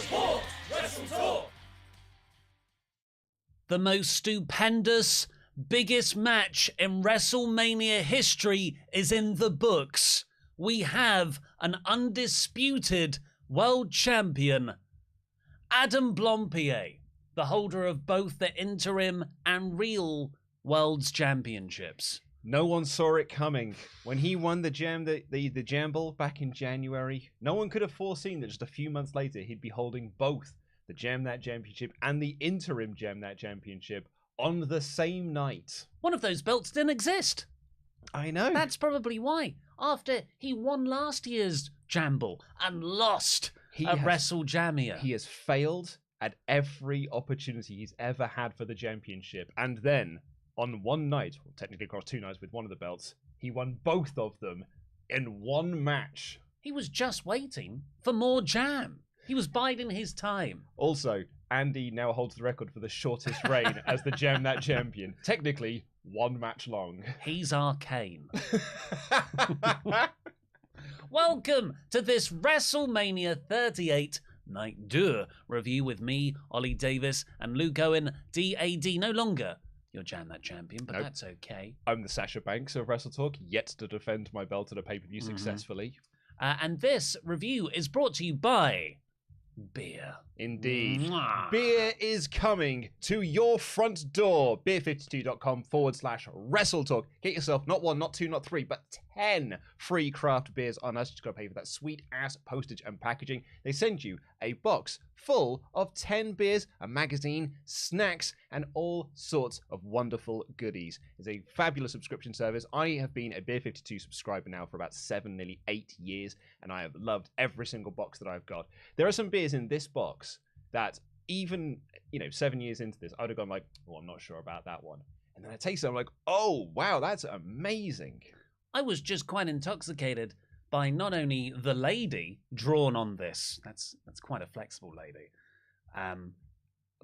WrestleTalk! WrestleTalk! The most stupendous, biggest match in WrestleMania history is in the books. We have an undisputed world champion, Adam Blampied, the holder of both the interim and real world's championships. No one saw it coming. When he won the Jamble back in January, no one could have foreseen that just a few months later he'd be holding both the Jam That Championship and the interim Jam That Championship on the same night. One of those belts didn't exist. I know. That's probably why. After he won last year's Jamble and lost at WrestleJamia. He has failed at every opportunity he's ever had for the championship. And then, on one night, well, technically across 2 nights with one of the belts, he won both of them in one match. He was just waiting for more jam. He was biding his time. Also, Andy now holds the record for the shortest reign as the Jam That Champion. Technically, 1 match long. He's arcane. Welcome to this WrestleMania 38 Night 2 review with me, Ollie Davis, and Luke Owen, DAD. No longer your Jam That Champion, but that's okay. I'm the Sasha Banks of WrestleTalk, yet to defend my belt at a pay-per-view successfully. And this review is brought to you by beer. Indeed. Mwah. Beer is coming to your front door. Beer52.com/WrestleTalk. Get yourself not 1, not 2, not 3, but 10 free craft beers on us. Just got to pay for that sweet ass postage and packaging. They send you a box full of 10 beers, a magazine, snacks, and all sorts of wonderful goodies. It's a fabulous subscription service. I have been a Beer 52 subscriber now for about 7, nearly 8 years, and I have loved every single box that I've got. There are some beers in this box that even, 7 years into this, I would have gone like, oh, I'm not sure about that one. And then I taste it, I'm like, oh, wow, that's amazing. I was just quite intoxicated by not only the lady drawn on this, that's quite a flexible lady,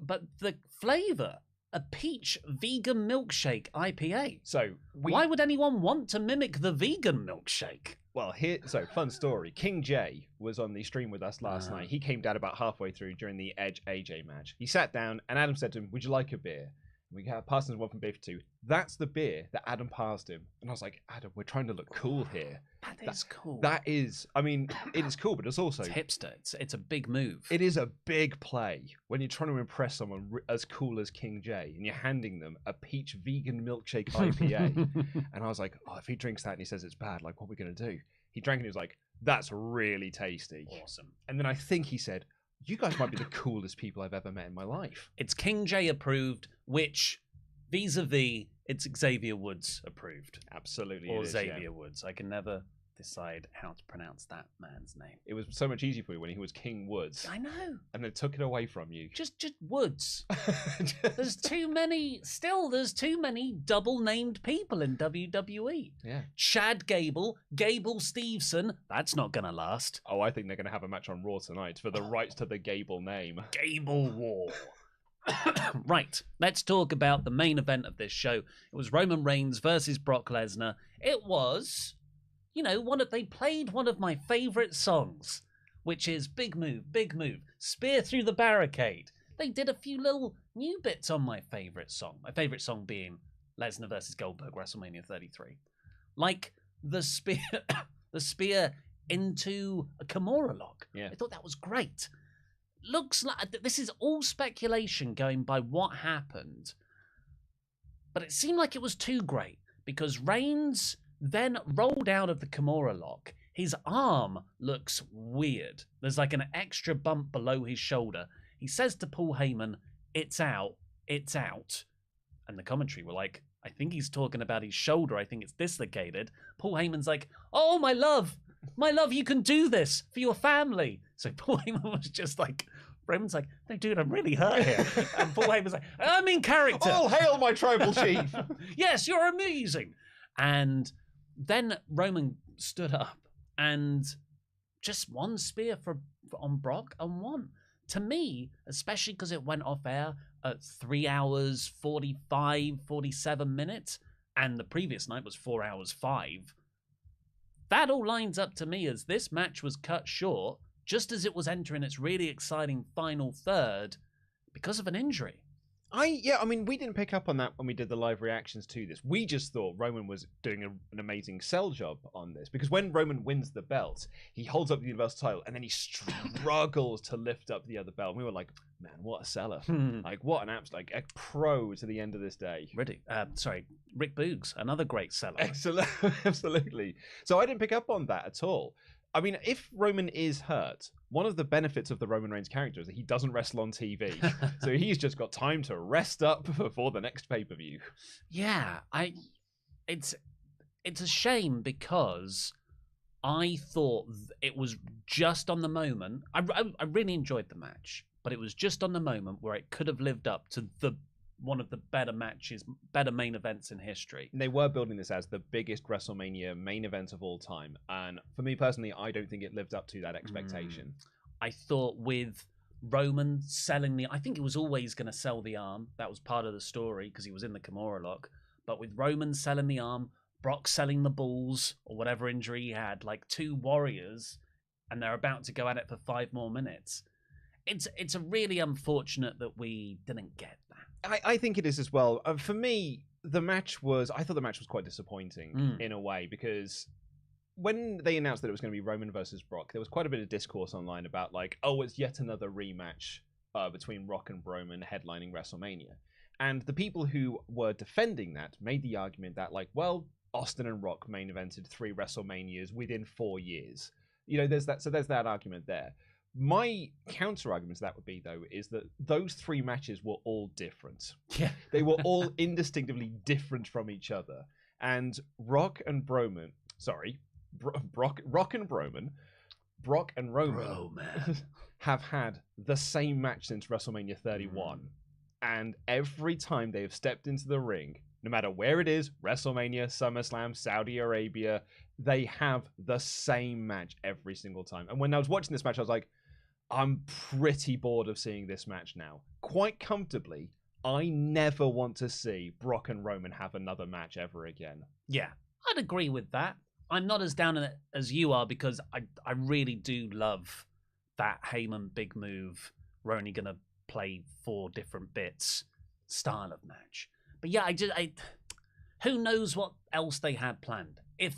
but the flavour, a peach vegan milkshake IPA. So why would anyone want to mimic the vegan milkshake? Well, fun story. King Jay was on the stream with us last night. He came down about halfway through during the Edge AJ match. He sat down and Adam said to him, would you like a beer? We passed him one from Beer 52. That's the beer that Adam passed him. And I was like, Adam, we're trying to look cool here. That is cool. That is, it is cool, but it's also... It's hipster. It's a big move. It is a big play when you're trying to impress someone as cool as King Jay and you're handing them a peach vegan milkshake IPA. And I was like, oh, if he drinks that and he says it's bad, like, what are we going to do? He drank it and he was like, that's really tasty. Awesome. And then I think he said, you guys might be the coolest people I've ever met in my life. It's King Jay approved, which vis-a-vis, it's Xavier Woods approved. Absolutely. Or Xavier Woods. I can never decide how to pronounce that man's name. It was so much easier for you when he was King Woods. I know. And they took it away from you. Just Woods. There's too many double-named people in WWE. Yeah. Chad Gable, Gable Steveson. That's not going to last. Oh, I think they're going to have a match on Raw tonight for the rights to the Gable name. Gable War. Right, let's talk about the main event of this show. It was Roman Reigns versus Brock Lesnar. It was, they played one of my favorite songs, which is Big Move, Spear Through the Barricade. They did a few little new bits on my favorite song. My favorite song being Lesnar versus Goldberg, WrestleMania 33. Like the spear into a Kimura lock. Yeah. I thought that was great. Looks like this is all speculation going by what happened, but it seemed like it was too great because Reigns then rolled out of the Kimura lock. His arm looks weird. There's like an extra bump below his shoulder. He says to Paul Heyman, it's out. And the commentary were like, I think he's talking about his shoulder. I think it's dislocated. Paul Heyman's like, oh, my love, you can do this for your family. So Paul Heyman was just like, Roman's like, no, dude, I'm really hurt here. And Paul Heyman's like, I'm in character. All hail my tribal chief. Yes, you're amazing. And then Roman stood up and just one spear on Brock and won. To me, especially because it went off air at 3 hours, 47 minutes, and the previous night was 4 hours, 5. That all lines up to me as this match was cut short just as it was entering its really exciting final third because of an injury. I mean, we didn't pick up on that when we did the live reactions to this. We just thought Roman was doing an amazing sell job on this, because when Roman wins the belt, he holds up the Universal title and then he struggles to lift up the other belt. And we were like, man, what a seller. Like, what an absolute, like, a pro to the end of this day. Rick Boogs, another great seller. Excellent. Absolutely. So I didn't pick up on that at all. I mean, if Roman is hurt, one of the benefits of the Roman Reigns character is that he doesn't wrestle on TV. So he's just got time to rest up before the next pay-per-view. Yeah, it's a shame, because I thought it was just on the moment. I really enjoyed the match, but it was just on the moment where it could have lived up to one of the better matches, better main events in history. They were building this as the biggest WrestleMania main event of all time. And for me personally, I don't think it lived up to that expectation. I thought with Roman selling I think it was always going to sell the arm. That was part of the story because he was in the Kimura lock. But with Roman selling the arm, Brock selling the balls or whatever injury he had, like two warriors, and they're about to go at it for 5 more minutes. It's a really unfortunate that we didn't get that. I think it is as well. For me, I thought the match was quite disappointing in a way, because when they announced that it was going to be Roman versus Brock, there was quite a bit of discourse online about like, oh, it's yet another rematch between Rock and Roman headlining WrestleMania. And the people who were defending that made the argument that, like, well, Austin and Rock main evented 3 WrestleManias within 4 years. You know, there's that argument there. My counter argument to that would be, though, is that those 3 matches were all different. Yeah. They were all indistinctively different from each other. And Brock and Roman have had the same match since WrestleMania 31. And every time they have stepped into the ring, no matter where it is, WrestleMania, SummerSlam, Saudi Arabia, they have the same match every single time. And when I was watching this match, I was like, I'm pretty bored of seeing this match now. Quite comfortably, I never want to see Brock and Roman have another match ever again. Yeah, I'd agree with that. I'm not as down on it as you are, because I really do love that Heyman big move. We're only going to play 4 different bits style of match. But yeah, who knows what else they had planned. If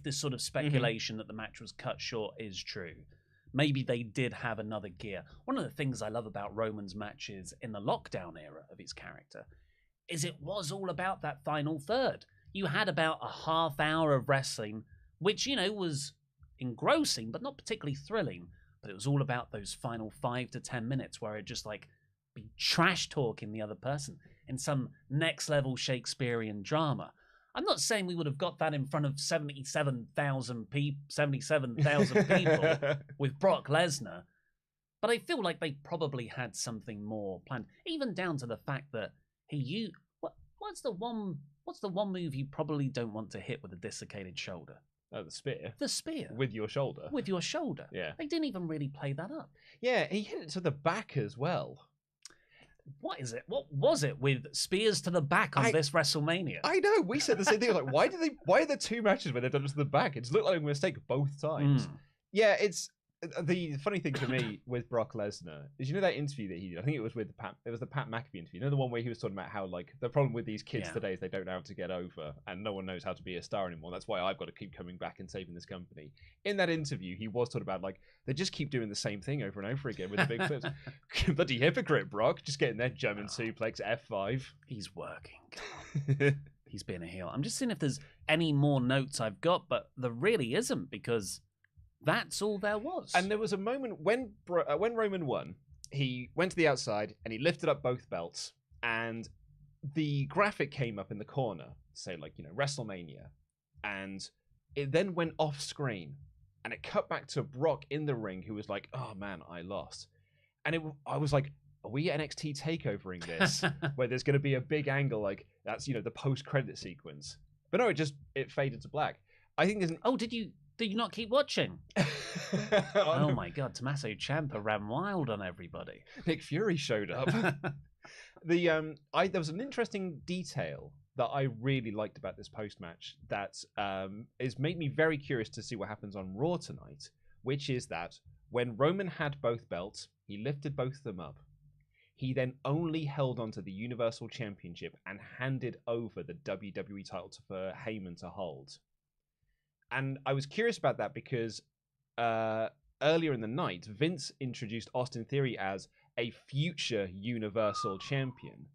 this sort of speculation that the match was cut short is true, maybe they did have another gear. One of the things I love about Roman's matches in the lockdown era of his character is it was all about that final third. You had about a half hour of wrestling, which, you know, was engrossing, but not particularly thrilling. But it was all about those final 5 to 10 minutes where it just like be trash talking the other person in some next level Shakespearean drama. I'm not saying we would have got that in front of 77,000 people with Brock Lesnar, but I feel like they probably had something more planned, even down to the fact that what's the one move you probably don't want to hit with a dislocated shoulder? Oh, the spear. The spear. With your shoulder. With your shoulder. Yeah. They didn't even really play that up. Yeah, he hit it to the back as well. What is it? What was it with spears to the back on this WrestleMania? I know. We said the same thing. Like, why are there 2 matches where they've done it to the back? It's looked like a mistake both times. Yeah, it's the funny thing for me with Brock Lesnar is, you know, that interview that he did. I think it was the Pat McAfee interview. You know, the one where he was talking about how, like, the problem with these kids today is they don't know how to get over, and no one knows how to be a star anymore. That's why I've got to keep coming back and saving this company. In that interview, he was talking about, like, they just keep doing the same thing over and over again with the big flips. Bloody hypocrite, Brock. Just getting their German suplex, F5. He's working. He's being a heel. I'm just seeing if there's any more notes I've got, but there really isn't, because that's all there was. And there was a moment when Roman won, he went to the outside and he lifted up both belts, and the graphic came up in the corner to say, like, you know, WrestleMania, and it then went off screen and it cut back to Brock in the ring, who was like, oh man, I lost. And I was like, are we NXT takeovering this where there's going to be a big angle, like that's, you know, the post-credit sequence? But no, it faded to black. I think there's Did you not keep watching? Oh my God, Tommaso Ciampa ran wild on everybody. Nick Fury showed up. There was an interesting detail that I really liked about this post-match that is made me very curious to see what happens on Raw tonight, which is that When Roman had both belts, he lifted both of them up. He then only held onto the Universal Championship and handed over the WWE title for Heyman to hold. And I was curious about that because earlier in the night, Vince introduced Austin Theory as a future Universal Champion.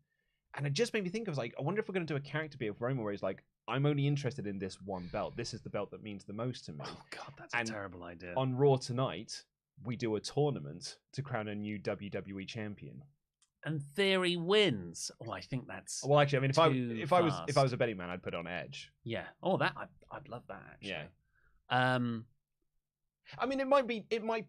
And it just made me think, I was like, I wonder if we're going to do a character bit of Roman where he's like, I'm only interested in this one belt. This is the belt that means the most to me. Oh, God, that's a terrible idea. On Raw tonight, we do a tournament to crown a new WWE champion. And Theory wins. Oh, I think that's well. Actually, I mean, if I was a betting man, I'd put it on Edge. Yeah. Oh, that I'd love that. Actually. Yeah. I mean, it might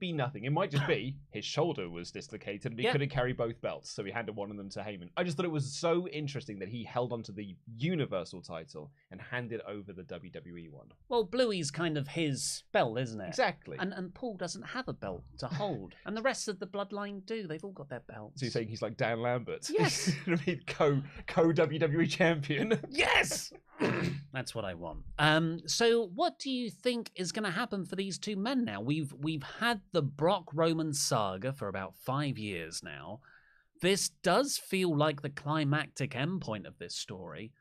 be nothing. It might just be his shoulder was dislocated and he couldn't carry both belts, so he handed one of them to Heyman. I just thought it was so interesting that he held onto the Universal title and handed over the WWE one. Well, Bluey's kind of his belt, isn't it? Exactly. And Paul doesn't have a belt to hold, and the rest of the bloodline do. They've all got their belts. So you're saying he's like Dan Lambert? Yes. co WWE champion. Yes. That's what I want. So what do you think is going to happen for these two men now? We've had the Brock Roman saga for about 5 years now. This does feel like the climactic endpoint of this story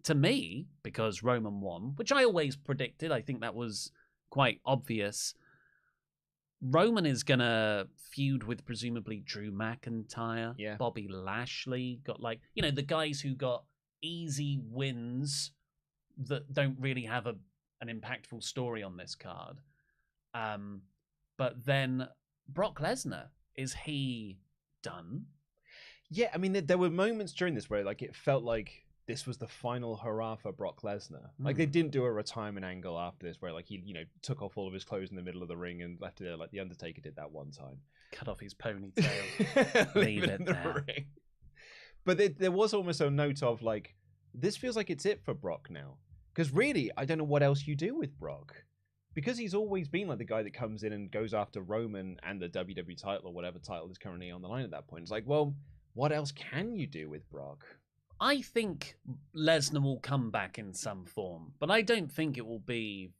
to me, because Roman won, which I always predicted. I think that was quite obvious. Roman is going to feud with presumably Drew McIntyre, Bobby Lashley, got the guys who got easy wins that don't really have an impactful story on this card. But then Brock Lesnar, is he done? Yeah, I mean, there were moments during this where it felt like this was the final hurrah for Brock Lesnar. Like they didn't do a retirement angle after this where he took off all of his clothes in the middle of the ring and left it there like the Undertaker did that one time. Cut off his ponytail. Leave it there. Ring. But there was almost a note of this feels like it's it for Brock now. Because really, I don't know what else you do with Brock. Because he's always been the guy that comes in and goes after Roman and the WWE title or whatever title is currently on the line at that point. It's well, what else can you do with Brock? I think Lesnar will come back in some form, but I don't think it will be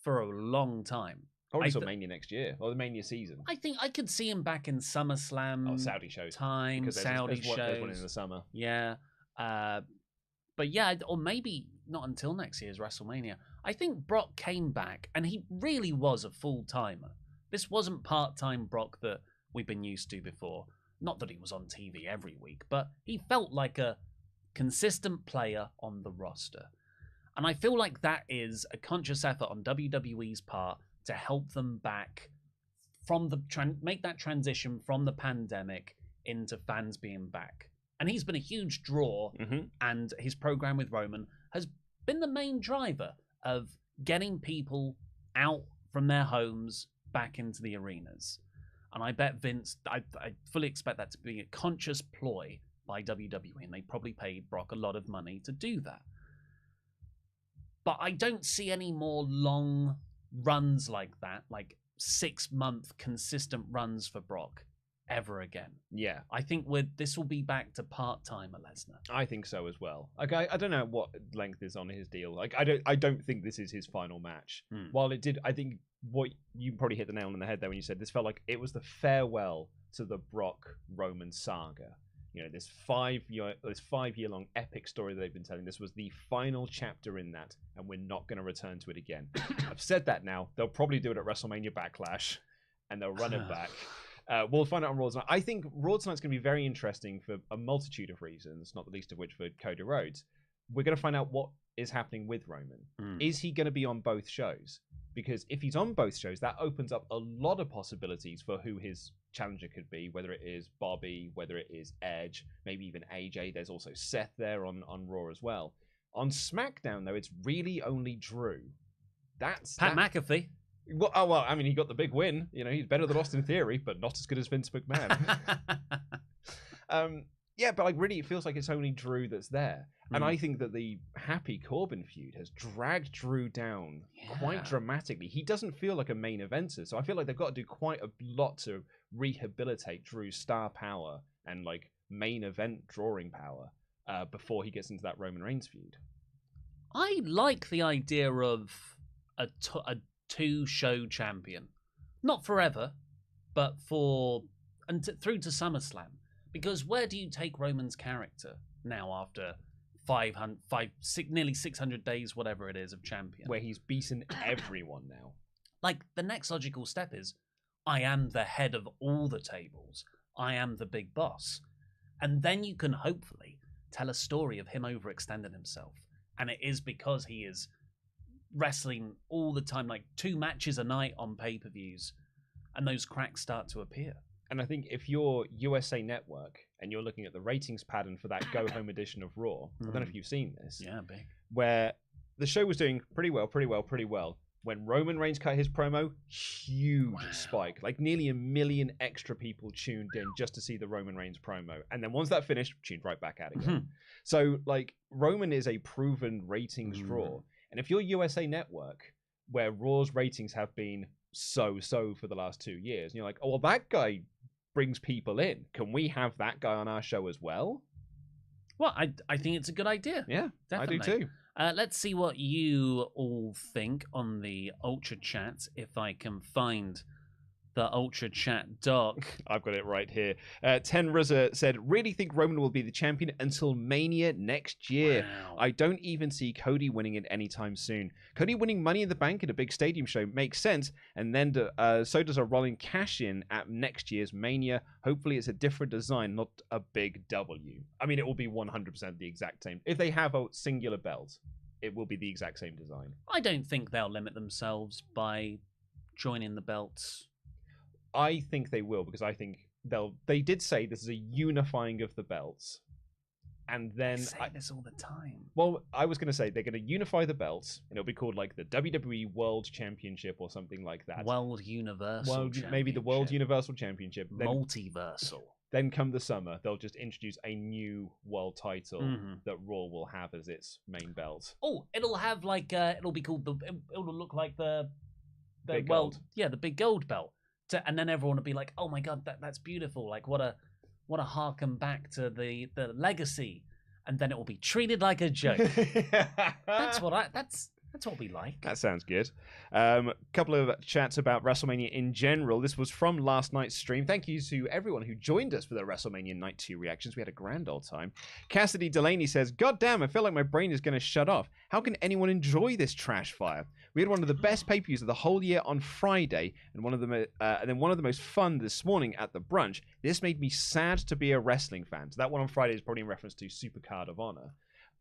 for a long time. Probably till Mania next year, or the Mania season. I think I could see him back in SummerSlam. Oh, Saudi shows. Time, because Saudi shows. There's one in the summer. Yeah. But yeah, or maybe not until next year's WrestleMania. I think Brock came back, and he really was a full-timer. This wasn't part-time Brock that we've been used to before. Not that he was on TV every week, but he felt like a consistent player on the roster. And I feel like that is a conscious effort on WWE's part to help them back from make that transition from the pandemic into fans being back. And he's been a huge draw, and his program with Roman has been the main driver of getting people out from their homes back into the arenas. And I bet Vince, I fully expect that to be a conscious ploy by WWE, and they probably paid Brock a lot of money to do that. But I don't see any more long runs like that, 6-month consistent runs for Brock ever again. Yeah. I think this will be back to part-timer Lesnar. I think so as well. I don't know what length is on his deal. I don't think this is his final match. While it did, I think what you probably hit the nail on the head there when you said this felt like it was the farewell to the Brock Roman saga. This 5 year long epic story that they've been telling. This was the final chapter in that, and we're not going to return to it again. I've said that now. They'll probably do it at WrestleMania Backlash, and they'll run it back. We'll find out on Raw tonight. I think Raw tonight's going to be very interesting for a multitude of reasons, not the least of which for Cody Rhodes. We're going to find out what is happening with Roman. Is he going to be on both shows? Because if he's on both shows, that opens up a lot of possibilities for who his challenger could be, whether it is Bobby, whether it is Edge, maybe even AJ. There's also Seth there on Raw as well. On SmackDown, though, it's really only Drew. That's Pat McAfee. Well, I mean, he got the big win. He's better than Austin Theory, but not as good as Vince McMahon. Yeah, but really, it feels like it's only Drew that's there. And I think that the Happy Corbin feud has dragged Drew down quite dramatically. He doesn't feel like a main eventer, so I feel like they've got to do quite a lot to rehabilitate Drew's star power and main event drawing power before he gets into that Roman Reigns feud. I like the idea of a two-show champion. Not forever, but through to SummerSlam. Because where do you take Roman's character now after nearly 600 days, whatever it is, of champion? Where he's beaten everyone now. Like, the next logical step is, I am the head of all the tables. I am the big boss. And then you can hopefully tell a story of him overextending himself. And it is because he is wrestling all the time, like 2 matches a night on pay-per-views, and those cracks start to appear. And I think if you're USA Network and you're looking at the ratings pattern for that go-home edition of Raw, I don't know if you've seen this. Yeah, big. Where the show was doing pretty well. When Roman Reigns cut his promo, huge spike. Like nearly 1 million extra people tuned in just to see the Roman Reigns promo. And then once that finished, tuned right back out again. So, like, Roman is a proven ratings draw. And if you're USA Network, where Raw's ratings have been so-so for the last 2 years, and you're like, oh, well, that guy brings people in. Can we have that guy on our show as well? Well, I think it's a good idea. Yeah, definitely. I do too. Let's see what you all think on the Ultra Chats, if I can find the Ultra Chat doc. I've got it right here. Tenruzza said, really think Roman will be the champion until Mania next year. Wow. I don't even see Cody winning it anytime soon. Cody winning Money in the Bank at a big stadium show makes sense, and then so does a rolling cash-in at next year's Mania. Hopefully it's a different design, not a big W. I mean, it will be 100% the exact same. If they have a singular belt, it will be the exact same design. I don't think they'll limit themselves by joining the belts. I think they will, because I think they did say this is a unifying of the belts. And then they say this all the time. Well, I was going to say they're going to unify the belts, and it'll be called like the WWE World Championship or something like that. World Universal Championship. Maybe the World Universal Championship. Multiversal. Then come the summer, they'll just introduce a new world title that Raw will have as its main belt. Oh, it'll have like it'll be called it'll look like the big world, gold. Yeah, the big gold belt. And then everyone will be like, "Oh my god, that's beautiful! Like what a harken back to the legacy." And then it will be treated like a joke. That's what we like. That sounds good. Couple of chats about WrestleMania in general. This was from last night's stream. Thank you to everyone who joined us for the WrestleMania Night 2 reactions. We had a grand old time. Cassidy Delaney says, God damn, I feel like my brain is going to shut off. How can anyone enjoy this trash fire? We had one of the best pay-per-views of the whole year on Friday, and then one of the most fun this morning at the brunch. This made me sad to be a wrestling fan. So that one on Friday is probably in reference to Supercard of Honor.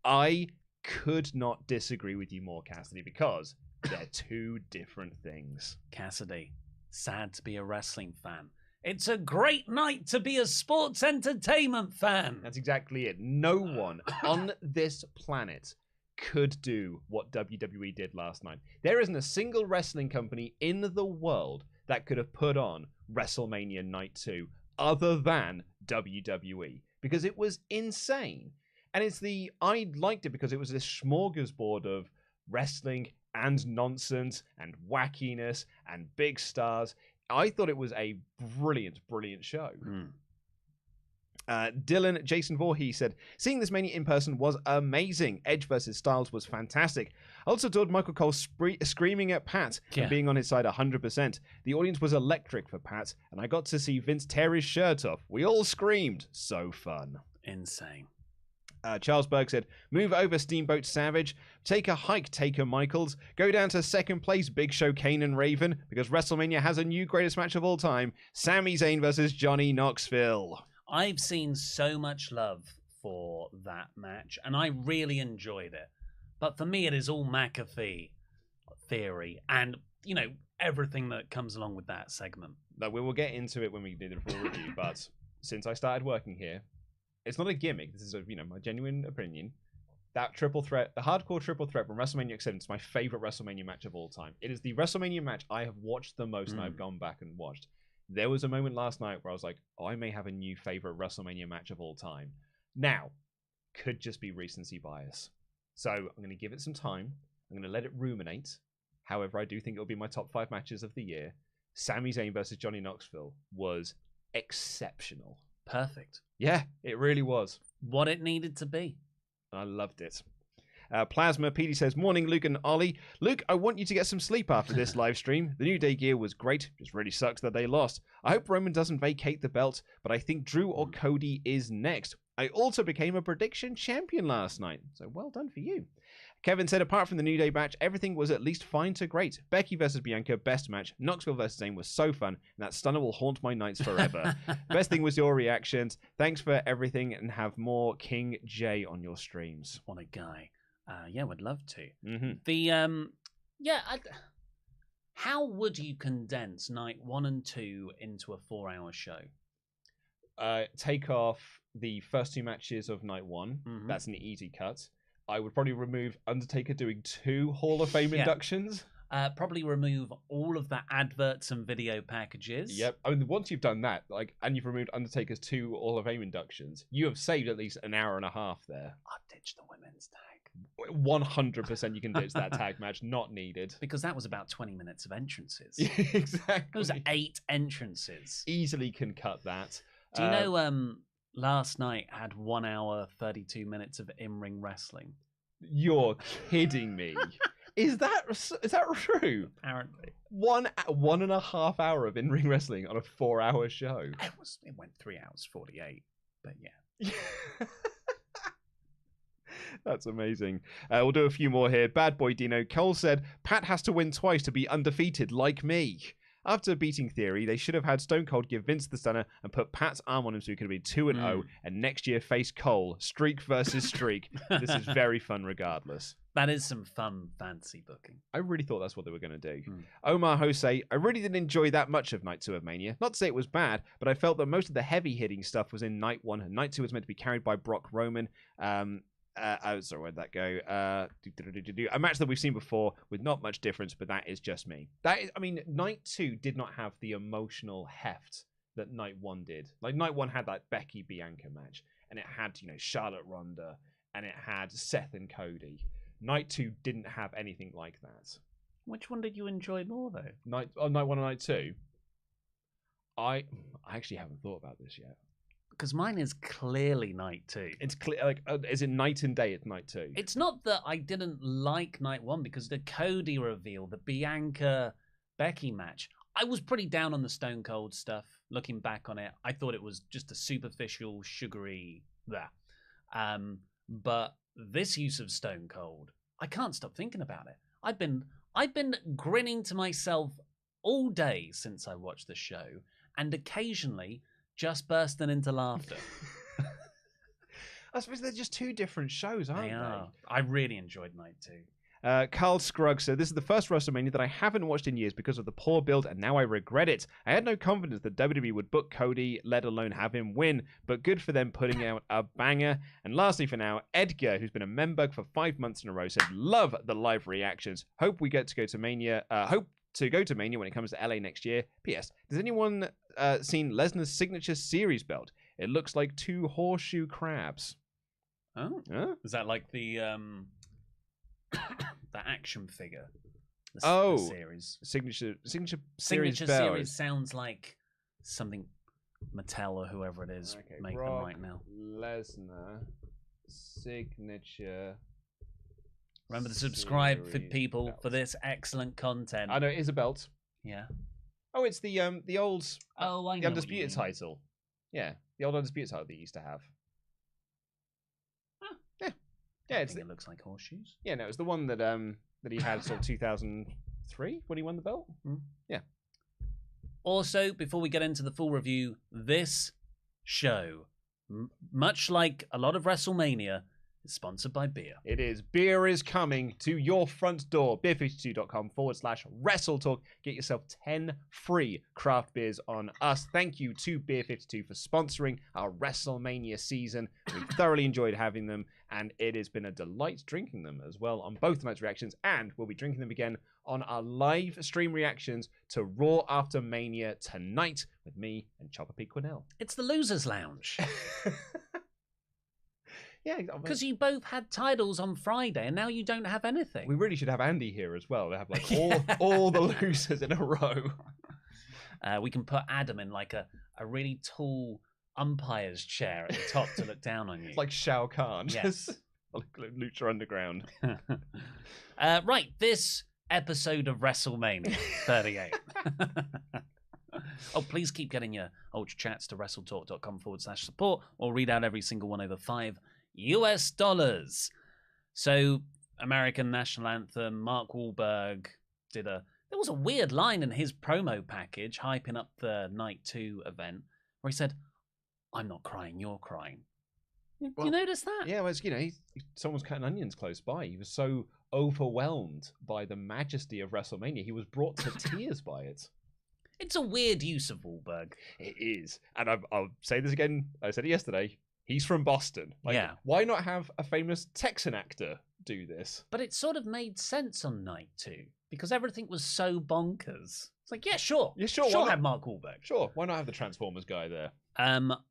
I could not disagree with you more, Cassidy, because they're 2 different things. Cassidy, sad to be a wrestling fan. It's a great night to be a sports entertainment fan. That's exactly it. No one on this planet could do what WWE did last night. There isn't a single wrestling company in the world that could have put on WrestleMania Night 2 other than WWE, because it was insane. And I liked it because it was this smorgasbord of wrestling and nonsense and wackiness and big stars. I thought it was a brilliant, brilliant show. Dylan Jason Voorhees said, seeing this Mania in person was amazing. Edge versus Styles was fantastic. I also adored Michael Cole screaming at Pat and being on his side 100%. The audience was electric for Pat, and I got to see Vince tear his shirt off. We all screamed. So fun. Insane. Charles Berg said, move over Steamboat Savage, take a hike Taker Michaels, go down to second place Big Show Kane and Raven, because WrestleMania has a new greatest match of all time, Sami Zayn versus Johnny Knoxville. I've seen so much love for that match, and I really enjoyed it. But for me, it is all McAfee theory and, you know, everything that comes along with that segment. No, we will get into it when we do the full review, but since I started working here, it's not a gimmick. This is, my genuine opinion. That triple threat, the hardcore triple threat from WrestleMania X7 is my favorite WrestleMania match of all time. It is the WrestleMania match I have watched the most, and I've gone back and watched. There was a moment last night where I was like, oh, I may have a new favorite WrestleMania match of all time. Now, could just be recency bias. So I'm going to give it some time. I'm going to let it ruminate. However, I do think it'll be my top 5 matches of the year. Sami Zayn versus Johnny Knoxville was exceptional. Perfect. Yeah, it really was. What it needed to be. I loved it. Plasma PD says, morning, Luke and Ollie. Luke, I want you to get some sleep after this live stream. The New Day gear was great. Just really sucks that they lost. I hope Roman doesn't vacate the belt, but I think Drew or Cody is next. I also became a prediction champion last night, so well done for you. Kevin said, apart from the New Day match, everything was at least fine to great. Becky versus Bianca, best match. Knoxville versus Zayn was so fun, and that stunner will haunt my nights forever. Best thing was your reactions. Thanks for everything, and have more King J on your streams. What a guy. Yeah, would love to. Mm-hmm. How would you condense night 1 and 2 into a 4-hour show? Take off the first 2 matches of night 1. Mm-hmm. That's an easy cut. I would probably remove Undertaker doing 2 Hall of Fame inductions. Probably remove all of the adverts and video packages. Yep. I mean, once you've done that, and you've removed Undertaker's 2 Hall of Fame inductions, you have saved at least an hour and a half there. I'd ditch the women's tag. 100% you can ditch that tag match. Not needed. Because that was about 20 minutes of entrances. Exactly. Those are 8 entrances. Easily can cut that. Do you know last night had 1 hour, 32 minutes of in-ring wrestling? You're kidding me. Is that true? Apparently. 1.5 hour of in-ring wrestling on a 4-hour show. It went 3 hours 48, but yeah. That's amazing. We'll do a few more here. Bad Boy Dino. Cole said, Pat has to win twice to be undefeated like me. After beating Theory, they should have had Stone Cold give Vince the stunner and put Pat's arm on him so he could have been 2-0 and next year face Cole. Streak versus streak. This is very fun regardless. That is some fun fancy booking. I really thought that's what they were going to do. Omar Jose, I really didn't enjoy that much of Night 2 of Mania. Not to say it was bad, but I felt that most of the heavy-hitting stuff was in Night 1, and Night 2 was meant to be carried by Brock Roman. Sorry, where'd that go? A match that we've seen before with not much difference, but that is just me. Night 2 did not have the emotional heft that Night 1 did. Like, Night 1 had that Becky Bianca match, and it had, Charlotte Ronda, and it had Seth and Cody. Night 2 didn't have anything like that. Which one did you enjoy more, though? Night 1 and Night 2? I actually haven't thought about this yet. Because mine is clearly Night 2. It's clear, is it night and day? It's Night 2. It's not that I didn't like Night 1 because the Cody reveal, the Bianca Becky match, I was pretty down on the Stone Cold stuff. Looking back on it, I thought it was just a superficial, sugary that. But this use of Stone Cold, I can't stop thinking about it. I've been grinning to myself all day since I watched the show, and occasionally just bursting into laughter. I suppose they're just 2 different shows, aren't they? I really enjoyed Night 2. Carl Scruggs said, this is the first WrestleMania that I haven't watched in years because of the poor build, and now I regret it. I had no confidence that WWE would book Cody, let alone have him win, but good for them putting out a banger. And lastly for now, Edgar, who's been a member for 5 months in a row, said, love the live reactions. Hope we get to go to Mania. Hope to go to Mania when it comes to LA next year. P.S. Has anyone seen Lesnar's signature series belt? It looks like 2 horseshoe crabs. Oh? Huh? Is that like the the action figure? The series. Signature series sounds like something Mattel or whoever it is make them right now. Lesnar signature. Remember to subscribe for people belt. For this excellent content. I know it is a belt. Yeah. Oh, it's the old the Undisputed title. Yeah, the old Undisputed title that you used to have. Yeah, it looks like horseshoes. Yeah, no, it's the one that he had sort of 2003 when he won the belt. Yeah. Also, before we get into the full review, this show, much like a lot of WrestleMania, is sponsored by beer. It is. Beer is coming to your front door. beer52.com/WrestleTalk. Get yourself 10 free craft beers on us. Thank you to Beer52 for sponsoring our WrestleMania season. We've thoroughly enjoyed having them, and it has been a delight drinking them as well on both tonight's reactions, and we'll be drinking them again on our live stream reactions to Raw After Mania tonight with me and Chopper P. Quinnell. It's the Losers Lounge. Yeah, because you both had titles on Friday, and now you don't have anything. We really should have Andy here as well. They have like all the losers in a row. We can put Adam in like a really tall umpire's chair at the top to look down on you. It's like Shao Kahn. Yes. Lucha Underground. Right, this episode of WrestleMania 38. Oh, please keep getting your Ultrachats to WrestleTalk.com/support or read out every single one over $5. So, American National Anthem, Mark Wahlberg there was a weird line in his promo package hyping up the Night 2 event where he said, "I'm not crying, you're crying." Did you notice that? Yeah, well, someone's cutting onions close by. He was so overwhelmed by the majesty of WrestleMania, he was brought to tears by it. It's a weird use of Wahlberg. It is. And I'll say this again. I said it yesterday. He's from Boston. Yeah. Why not have a famous Texan actor do this? But it sort of made sense on Night 2 because everything was so bonkers. It's like, yeah, sure. Yeah, sure. Sure, have Mark Wahlberg. Sure. Why not have the Transformers guy there?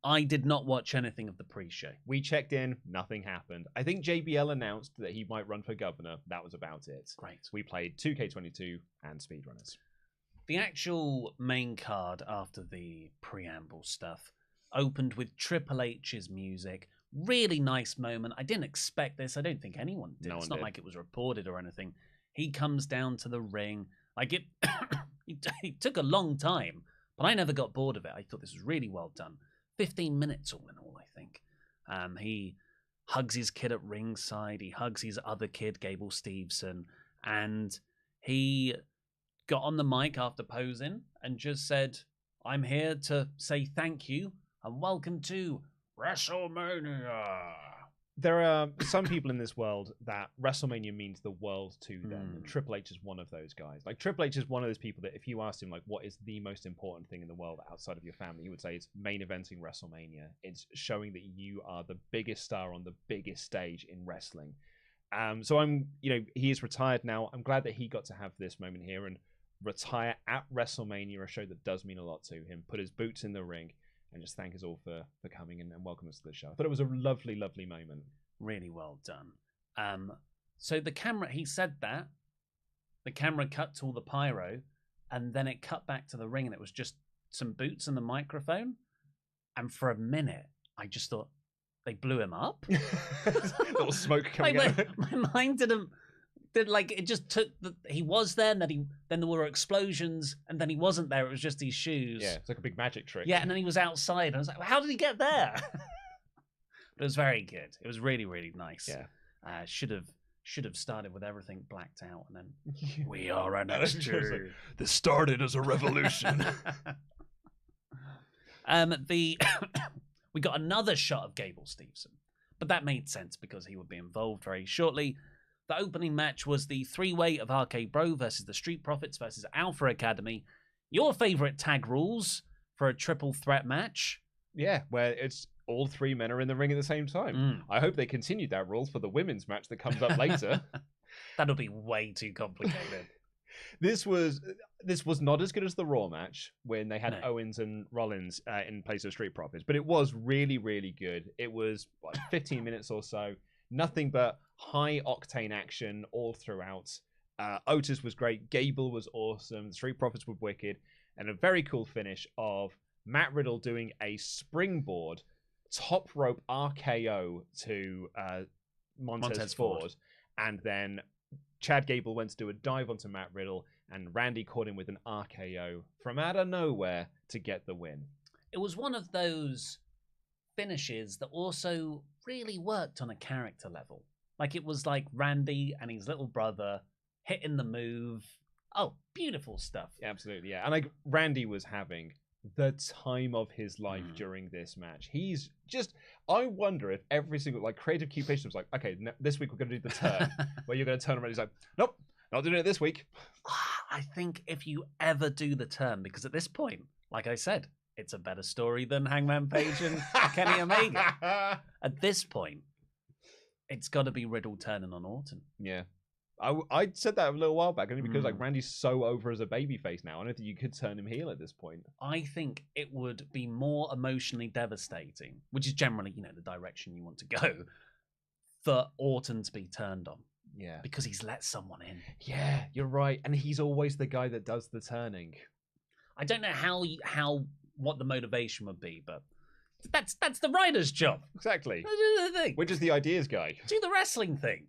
I did not watch anything of the pre-show. We checked in. Nothing happened. I think JBL announced that he might run for governor. That was about it. Great. We played 2K22 and Speedrunners. The actual main card after the preamble stuff opened with Triple H's music. Really nice moment. I didn't expect this. I don't think anyone did. It's not like it was reported or anything. He comes down to the ring. Like it took a long time, but I never got bored of it. I thought this was really well done. 15 minutes all in all, I think. He hugs his kid at ringside. He hugs his other kid, Gable Steveson. And he got on the mic after posing and just said, "I'm here to say thank you and welcome to WrestleMania." There are some people in this world that WrestleMania means the world to them. And Triple H is one of those guys. Like, Triple H is one of those people that if you asked him, like, what is the most important thing in the world outside of your family, he would say it's main eventing WrestleMania. It's showing that you are the biggest star on the biggest stage in wrestling. So he is retired now. I'm glad that he got to have this moment here and retire at WrestleMania, a show that does mean a lot to him, put his boots in the ring, and just thank us all for coming and welcome us to the show. I thought it was a lovely, lovely moment. Really well done. So the camera, he said that, the camera cut to all the pyro, and then it cut back to the ring, and it was just some boots and the microphone. And for a minute, I just thought, they blew him up? Little smoke coming out. My mind didn't... it just took he was there, and then there were explosions, and then he wasn't there. It was just his shoes. Yeah, it's like a big magic trick. Yeah, and then he was outside. I was like, well, how did he get there? But it was very good. It was really, really nice. Yeah. Should have started with everything blacked out, and then we are NXT. This started as a revolution. We got another shot of Gable Steveson, but that made sense because he would be involved very shortly. The opening match was the three-way of RK Bro versus the Street Profits versus Alpha Academy. Your favorite tag rules for a triple threat match? Yeah, where it's all three men are in the ring at the same time. I hope they continue that rule for the women's match that comes up later. That'll be way too complicated. This was not as good as the Raw match when they had Owens and Rollins in place of Street Profits, but it was really, really good. It was 15 minutes or so. Nothing but high octane action all throughout. Otis was great. Gable was awesome. The Street Profits were wicked. And a very cool finish of Matt Riddle doing a springboard top rope RKO to Montez Ford. And then Chad Gable went to do a dive onto Matt Riddle, and Randy caught him with an RKO from out of nowhere to get the win. It was one of those finishes that also really worked on a character level. Like, it was like Randy and his little brother hitting the move. Oh, beautiful stuff. Absolutely, yeah. And like, Randy was having the time of his life during this match. He's just, I wonder if every single creative key patient was like, okay, this week we're going to do the turn where you're going to turn around. He's like, nope, not doing it this week. I think if you ever do the turn, because at this point, like I said, it's a better story than Hangman Page and Kenny Omega. At this point, it's got to be Riddle turning on Orton. Yeah. I said that a little while back, only because Randy's so over as a babyface now. I don't think you could turn him heel at this point. I think it would be more emotionally devastating, which is generally, the direction you want to go, for Orton to be turned on. Yeah. Because he's let someone in. Yeah, you're right. And he's always the guy that does the turning. I don't know what the motivation would be, but That's the writer's job. Exactly. Do the thing. Which is the ideas guy. Do the wrestling thing.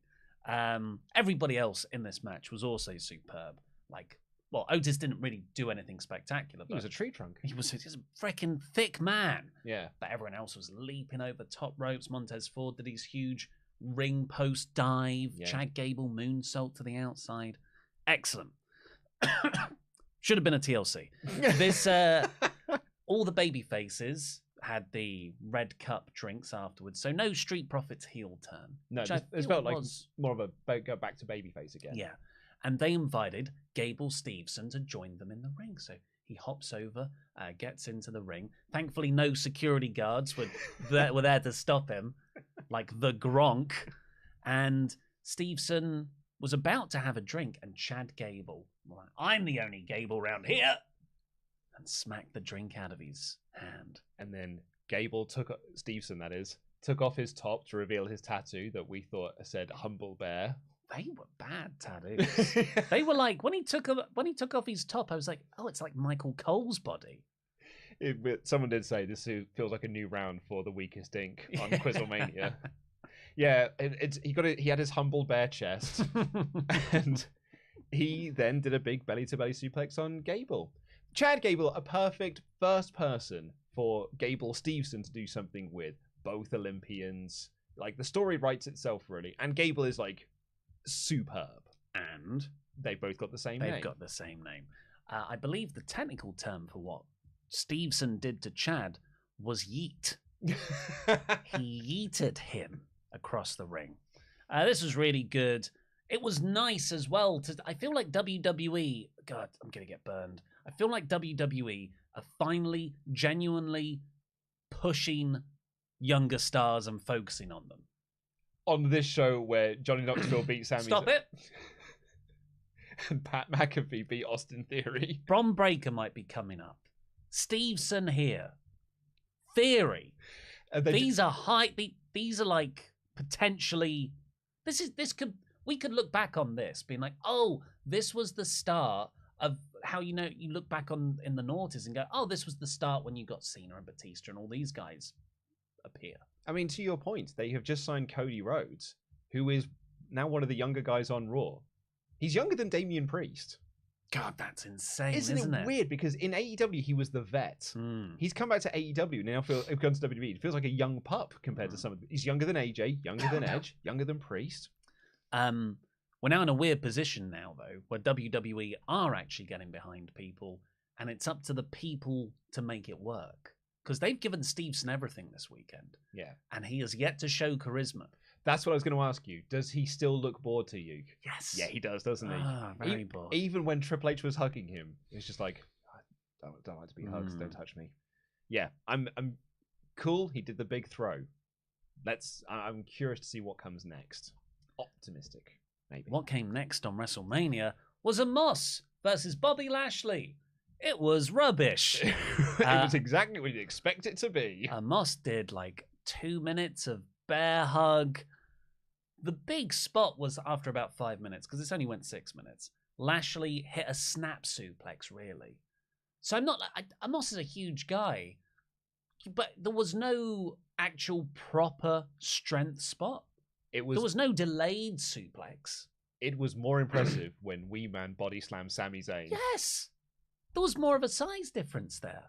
Everybody else in this match was also superb. Well, Otis didn't really do anything spectacular. He was a tree trunk. He was a freaking thick man. Yeah. But everyone else was leaping over top ropes. Montez Ford did his huge ring post dive. Yeah. Chad Gable moonsault to the outside. Excellent. Should have been a TLC. This, all the baby faces had the red cup drinks afterwards, so no Street Profits heel turn. No, it felt like more of a go back to babyface again. Yeah. And they invited Gable Steveson to join them in the ring. So he hops over, gets into the ring. Thankfully, no security guards were there to stop him, like the Gronk. And Steveson was about to have a drink, and Chad Gable, I'm the only Gable round here, and smacked the drink out of his hand. And then Gable Steveson, took off his top to reveal his tattoo that we thought said "Humble Bear." They were bad tattoos. They were like, when he took off his top, I was like, oh, it's like Michael Cole's body. Someone did say this feels like a new round for the weakest ink on Quizlemania. Yeah, he had his humble bear chest, and he then did a big belly to belly suplex on Gable. Chad Gable, a perfect first person for Gable Steveson to do something with. Both Olympians, like the story writes itself really, and Gable is like superb, and they've both got the same name. They've got the same name. I believe the technical term for what Steveson did to Chad was yeet. He yeeted him across the ring. This was really good. It was nice as well. I feel like WWE, God, I'm going to get burned. I feel like WWE are finally, genuinely pushing younger stars and focusing on them. On this show where Johnny Knoxville beat Sami Stop it! And Pat McAfee beat Austin Theory. Bron Breakker might be coming up. Steveson here. Theory. These are like potentially. We could look back on this being like, oh, this was the start of how you look back in the noughties and go, oh, this was the start when you got Cena and Batista and all these guys appear. I mean, to your point, they have just signed Cody Rhodes, who is now one of the younger guys on Raw. He's younger than Damian Priest. God, that's insane, isn't it? Weird, because in AEW, he was the vet. He's come back to AEW, now it comes to WWE. It feels like a young pup compared to some of them. He's younger than AJ, younger than Edge, younger than Priest. We're now in a weird position now, though, where WWE are actually getting behind people, and it's up to the people to make it work. Because they've given Steveson everything this weekend. Yeah. And he has yet to show charisma. That's what I was going to ask you. Does he still look bored to you? Yes. Yeah, he does, doesn't he? Very bored. Even when Triple H was hugging him, it's just like, I don't like to be hugged. Don't touch me. Yeah, I'm cool. He did the big throw. I'm curious to see what comes next. Optimistic, maybe. What came next on WrestleMania was Omos versus Bobby Lashley. It was rubbish. It was exactly what you'd expect it to be. Omos did like 2 minutes of bear hug. The big spot was after about 5 minutes, because this only went 6 minutes. Lashley hit a snap suplex, really. So I'm not like, Omos is a huge guy, but there was no actual proper strength spot. There was no delayed suplex. It was more impressive when Wee Man body slammed Sami Zayn. Yes. There was more of a size difference there.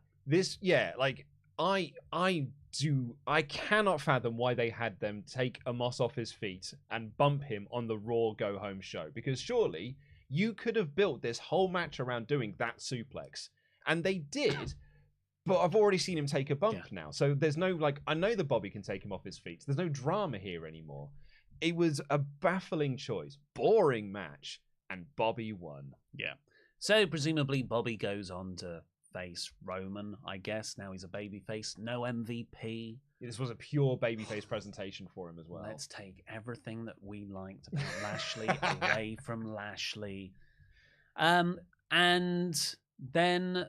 I cannot fathom why they had them take Omos off his feet and bump him on the Raw Go Home show, because surely you could have built this whole match around doing that suplex, and they did. But I've already seen him take a bump now, so there's no I know that Bobby can take him off his feet. There's no drama here anymore. It was a baffling choice, boring match, and Bobby won. Yeah. So presumably Bobby goes on to face Roman, I guess. Now he's a babyface. No MVP. This was a pure babyface presentation for him as well. Let's take everything that we liked about Lashley away from Lashley. And then,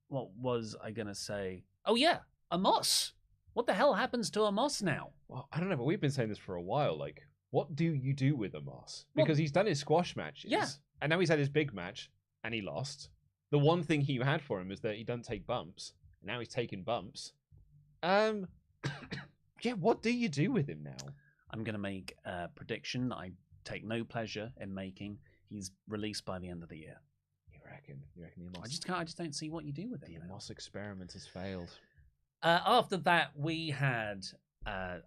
what was I going to say? Oh, yeah, Omos. What the hell happens to Omos now? Well, I don't know, but we've been saying this for a while. What do you do with Omos? Because he's done his squash matches. Yeah. And now he's had his big match. And he lost. The one thing he had for him is that he doesn't take bumps. Now he's taking bumps. Yeah, what do you do with him now? I'm going to make a prediction that I take no pleasure in making. He's released by the end of the year. You reckon the Omos? I just don't see what you do with him. The Omos experiment has failed. After that, we had an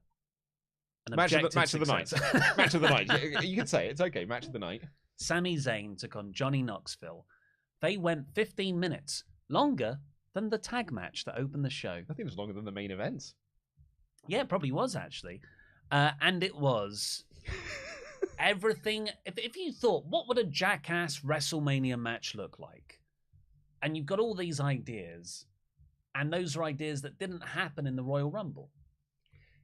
match of the success. night. Match of the night. You can say it. It's okay. Match of the night. Sami Zayn took on Johnny Knoxville. They went 15 minutes, longer than the tag match that opened the show. I think it was longer than the main event. Yeah, it probably was, actually. And it was everything. If you thought, what would a Jackass WrestleMania match look like? And you've got all these ideas, and those are ideas that didn't happen in the Royal Rumble.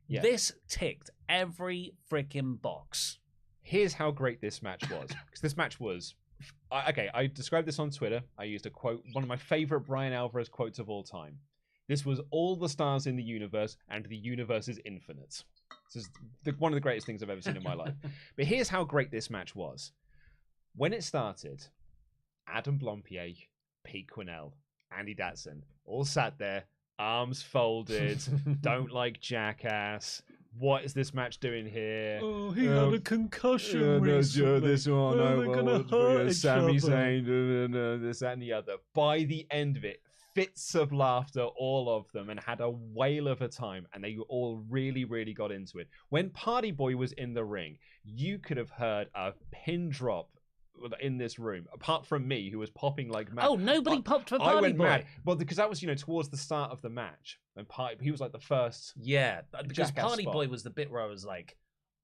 Yeah. This ticked every freaking box. Here's how great this match was. Because this match was... I described this on Twitter. I used a quote, one of my favorite Brian Alvarez quotes of all time. This was all the stars in the universe, and the universe is infinite. This is one of the greatest things I've ever seen in my life. But here's how great this match was. When it started, Adam Blompier, Pete Quinnell, Andy Datson all sat there, arms folded, don't like Jackass. What is this match doing here? Oh, he had a concussion recently. This one, Sami Zayn, this, that, and the other. By the end of it, fits of laughter, all of them, and had a whale of a time, and they all really, really got into it. When Party Boy was in the ring, you could have heard a pin drop in this room, apart from me, who was popping like mad. Oh, nobody popped for Party Boy. I went mad. Well, because that was, towards the start of the match. And he was like the first. Yeah, because Party Boy was the bit where I was like,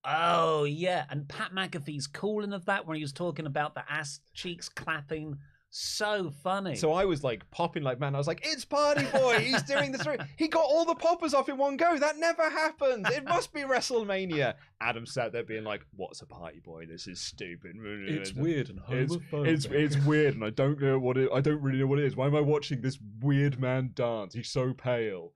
oh, yeah. And Pat McAfee's calling of that, when he was talking about the ass cheeks clapping. So funny. So I was like popping like man. I was like, it's Party Boy. He's doing this. He got all the poppers off in one go. That never happened. It must be WrestleMania. Adam sat there being like, what's a Party Boy? This is stupid. It's weird and homophobic. It's weird and I don't know what it. I don't really know what it is. Why am I watching this weird man dance? He's so pale.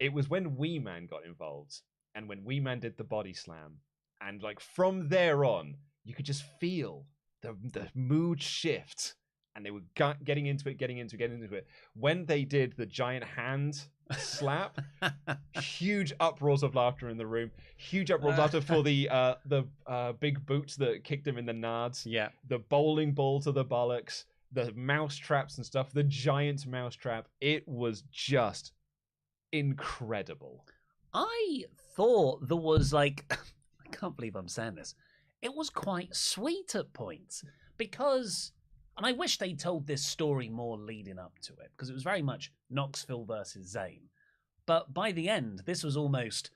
It was when Wee Man got involved, and when Wee Man did the body slam, and like from there on, you could just feel the mood shift. And they were getting into it. When they did the giant hand slap, huge uproars of laughter in the room. Huge uproars of laughter for the big boots that kicked him in the nards. Yeah. The bowling ball to the bollocks. The mouse traps and stuff. The giant mouse trap. It was just incredible. I thought there was like... I can't believe I'm saying this. It was quite sweet at points. Because... And I wish they told this story more leading up to it, because it was very much Knoxville versus Zayn. But by the end, this was almost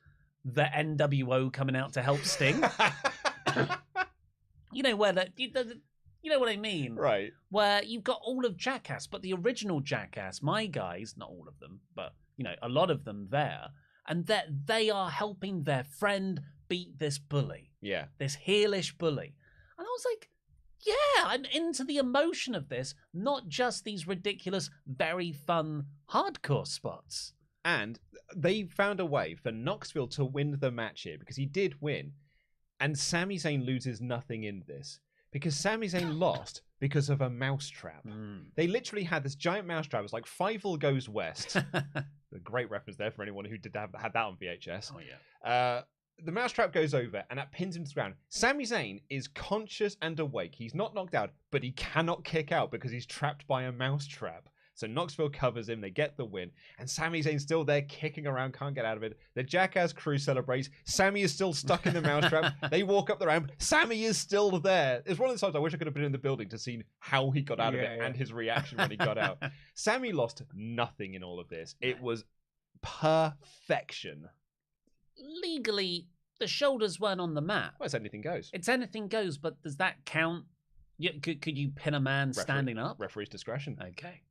the NWO coming out to help Sting. You know what I mean? Right. Where you've got all of Jackass, but the original Jackass, my guys, not all of them, but a lot of them there, and that they are helping their friend beat this bully. Yeah. This heelish bully. And I was like, yeah, I'm into the emotion of this, not just these ridiculous, very fun, hardcore spots. And they found a way for Knoxville to win the match here, because he did win. And Sami Zayn loses nothing in this, because Sami Zayn lost because of a mousetrap. They literally had this giant mousetrap. It was like Fievel Goes West. A great reference there for anyone who had that on VHS. Oh, yeah. The mousetrap goes over and that pins him to the ground. Sami Zayn is conscious and awake. He's not knocked out, but he cannot kick out because he's trapped by a mousetrap. So Knoxville covers him. They get the win. And Sami Zayn's still there kicking around, can't get out of it. The Jackass crew celebrates. Sami is still stuck in the mousetrap. They walk up the ramp. Sami is still there. It's one of the times I wish I could have been in the building to see how he got out of it and his reaction when he got out. Sami lost nothing in all of this. It was perfection. Legally, the shoulders weren't on the mat. Well, it's anything goes. It's anything goes, but does that count? Could you pin a man standing up? Referee's discretion. Okay.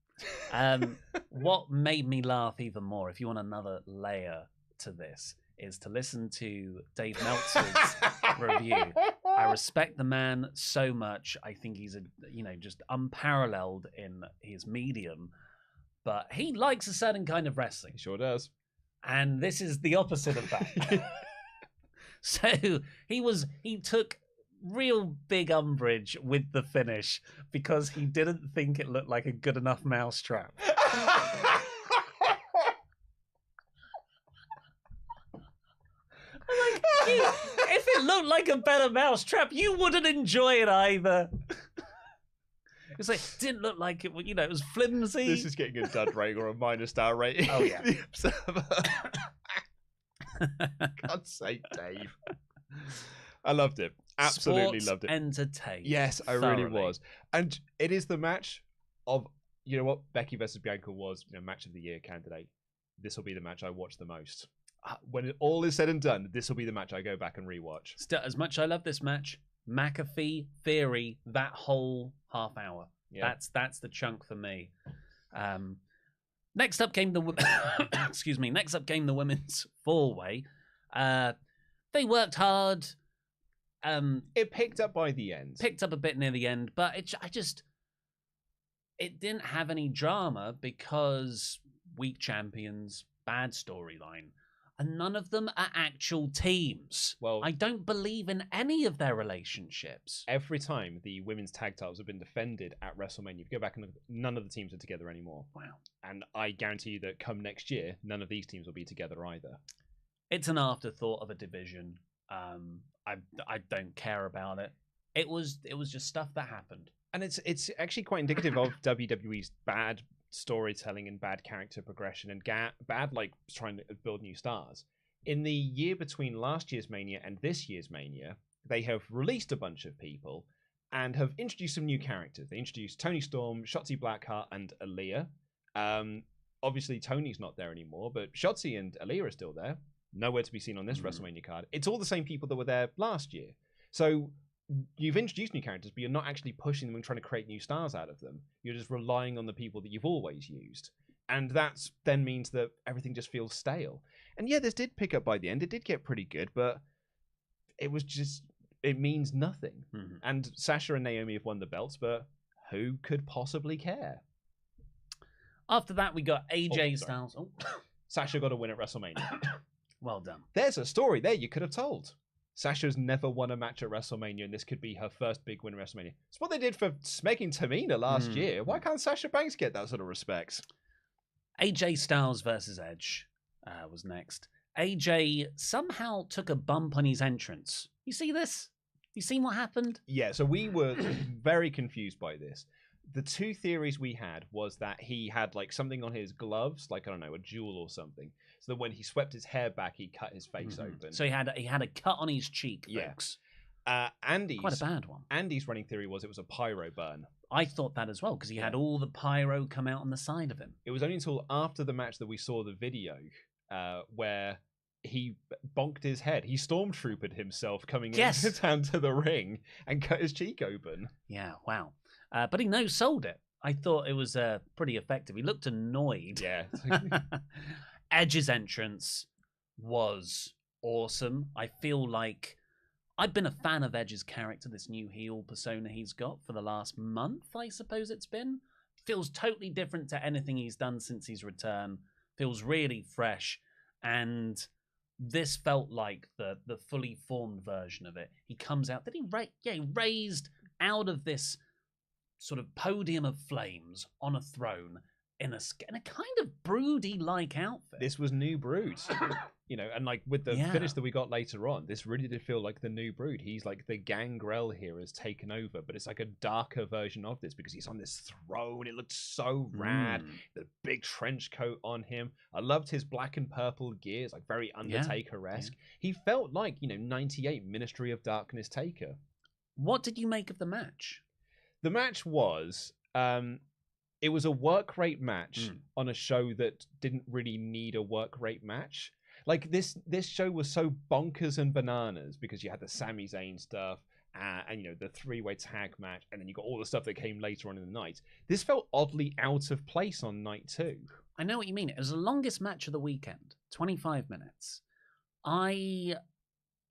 What made me laugh even more, if you want another layer to this, is to listen to Dave Meltzer's review. I respect the man so much. I think he's just unparalleled in his medium, but he likes a certain kind of wrestling. He sure does. And this is the opposite of that. So he took real big umbrage with the finish because he didn't think it looked like a good enough mousetrap. if it looked like a better mousetrap, you wouldn't enjoy it either. It's like, it didn't look like it, it was flimsy. This is getting a dud rating or a -star rating. Oh, yeah. The Observer. God's sake, Dave. I loved it. Absolutely loved it. Entertained. Yes, I really was. And it is the match of, you know what, Becky versus Bianca was, match of the year candidate. This will be the match I watch the most. When it all is said and done, this will be the match I go back and rewatch. Still, as much as I love this match, McAfee, Theory, that whole half hour. Yeah. That's the chunk for me. Next up came the excuse me. Next up came the women's 4-way. They worked hard. It picked up by the end. Picked up a bit near the end, but it didn't have any drama because weak champions, bad storyline. And none of them are actual teams. Well, I don't believe in any of their relationships. Every time the women's tag titles have been defended at WrestleMania, if you go back and look, none of the teams are together anymore. Wow. And I guarantee you that come next year, none of these teams will be together either. It's an afterthought of a division. I don't care about it. It was just stuff that happened. And it's actually quite indicative of WWE's bad storytelling and bad character progression and bad trying to build new stars. In the year between last year's Mania and this year's Mania, they have released a bunch of people and have introduced some new characters. They introduced Toni Storm, Shotzi Blackheart, and Aaliyah. Obviously Tony's not there anymore, but Shotzi and Aaliyah are still there. Nowhere to be seen on this WrestleMania card. It's all the same people that were there last year. So you've introduced new characters, but you're not actually pushing them and trying to create new stars out of them. You're just relying on the people that you've always used. And that then means that everything just feels stale. And yeah, this did pick up by the end. It did get pretty good, but it means nothing. Mm-hmm. And Sasha and Naomi have won the belts, but who could possibly care? After that, we got AJ Styles. Oh. Sasha got a win at WrestleMania. Well done. There's a story there you could have told. Sasha's never won a match at WrestleMania, and this could be her first big win at WrestleMania. It's what they did for smacking Tamina last year. Why can't Sasha Banks get that sort of respect? AJ Styles versus Edge was next. AJ somehow took a bump on his entrance. You see this? You seen what happened? Yeah, so we were very confused by this. The two theories we had was that he had something on his gloves, I don't know, a jewel or something. So that when he swept his hair back, he cut his face open. So he had a cut on his cheek, folks. Andy's quite a bad one. Andy's running theory was it was a pyro burn. I thought that as well because he had all the pyro come out on the side of him. It was only until after the match that we saw the video where he bonked his head. He stormtroopered himself coming down to the ring and cut his cheek open. Yeah, wow. But he no-sold it. I thought it was pretty effective. He looked annoyed. Yeah. Edge's entrance was awesome. I feel like I've been a fan of Edge's character, this new heel persona he's got for the last month, I suppose it's been. Feels totally different to anything he's done since his return. Feels really fresh. And this felt like the fully formed version of it. He comes out. Did he raised out of this sort of podium of flames on a throne in a kind of broody-like outfit. This was New Brood, and with the finish that we got later on, this really did feel like the New Brood. He's the Gangrel here has taken over, but it's a darker version of this because he's on this throne. It looked so rad. The big trench coat on him. I loved his black and purple gears, very Undertaker-esque. Yeah. He felt like, 98 Ministry of Darkness Taker. What did you make of the match? The match was... it was a work rate match on a show that didn't really need a work rate match. This show was so bonkers and bananas because you had the Sami Zayn stuff and the three-way tag match, and then you got all the stuff that came later on in the night. This felt oddly out of place on night 2. I know what you mean. It was the longest match of the weekend, 25 minutes.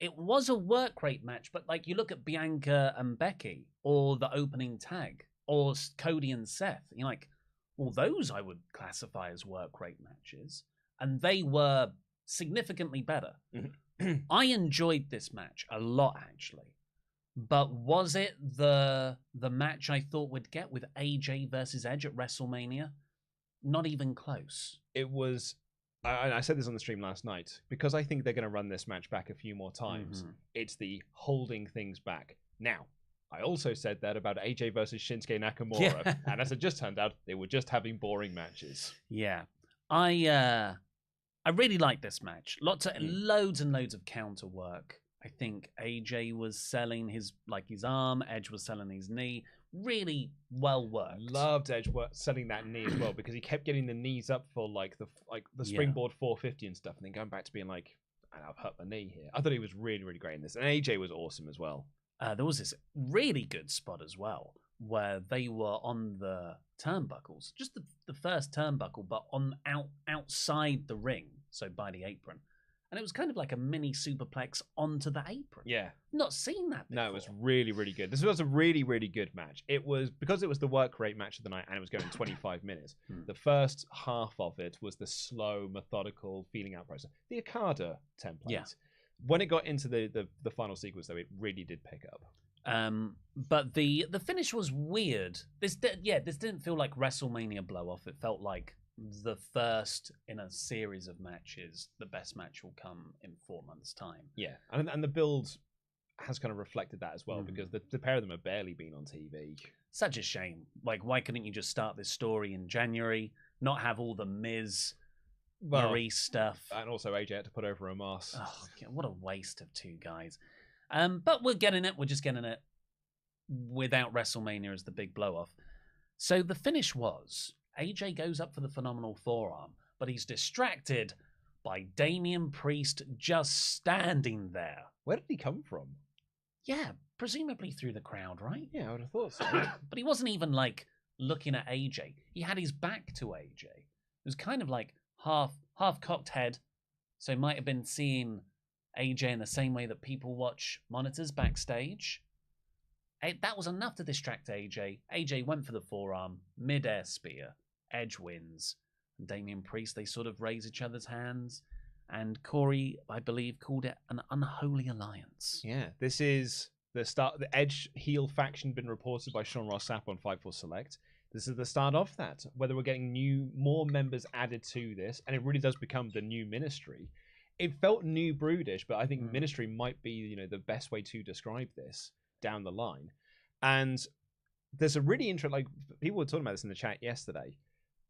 It was a work rate match, but you look at Bianca and Becky or the opening tag. Or Cody and Seth. You're like, well, those I would classify as work rate matches. And they were significantly better. I enjoyed this match a lot, actually. But was it the match I thought we'd get with AJ versus Edge at WrestleMania? Not even close. It was I said this on the stream last night, because I think they're going to run this match back a few more times. It's the holding things back. Now, I also said that about AJ versus Shinsuke Nakamura, and as it just turned out, they were just having boring matches. Yeah, I really like this match. Loads and loads of counter work. I think AJ was selling his arm, Edge was selling his knee. Really well worked. Loved Edge selling that knee as well, because he kept getting the knees up for the springboard 450 and stuff, and then going back to being like, I've hurt my knee here. I thought he was really, really great in this, and AJ was awesome as well. There was this really good spot as well where they were on the turnbuckles, just the first turnbuckle, but outside the ring, so by the apron. And it was kind of like a mini superplex onto the apron. Yeah. Not seen that before. No, it was really, really good. This was a really, really good match. It was, because it was the work rate match of the night and it was going 25 minutes, the first half of it was the slow, methodical feeling out process. The Okada template. Yeah. When it got into the final sequence, though, it really did pick up. But the finish was weird. This didn't feel like WrestleMania blow-off. It felt like the first in a series of matches. The best match will come in 4 months' time. Yeah, and the build has kind of reflected that as well, because the pair of them have barely been on TV. Such a shame. Like, why couldn't you just start this story in January, not have all the Miz, Maurice stuff? And also AJ had to put over Omos. Oh, what a waste of two guys. But we're getting it. We're just getting it without WrestleMania as the big blow-off. So the finish was AJ goes up for the phenomenal forearm, but he's distracted by Damian Priest just standing there. Where did he come from? Yeah, presumably through the crowd, right? Yeah, I would have thought so. But he wasn't even like looking at AJ. He had his back to AJ. It was kind of like half cocked head, so he might have been seeing AJ in the same way that people watch monitors backstage. That was enough to distract AJ. AJ went for the forearm, mid-air spear. Edge wins. And Damian Priest, they sort of raise each other's hands. And Corey, I believe, called it an unholy alliance. Yeah, this is the start. The Edge heel faction been reported by Sean Ross Sapp on Fightful Select. This is the start of that. Whether we're getting more members added to this, and it really does become the new ministry. It felt new broodish, but I think ministry might be, the best way to describe this down the line. And there's a really interesting, people were talking about this in the chat yesterday.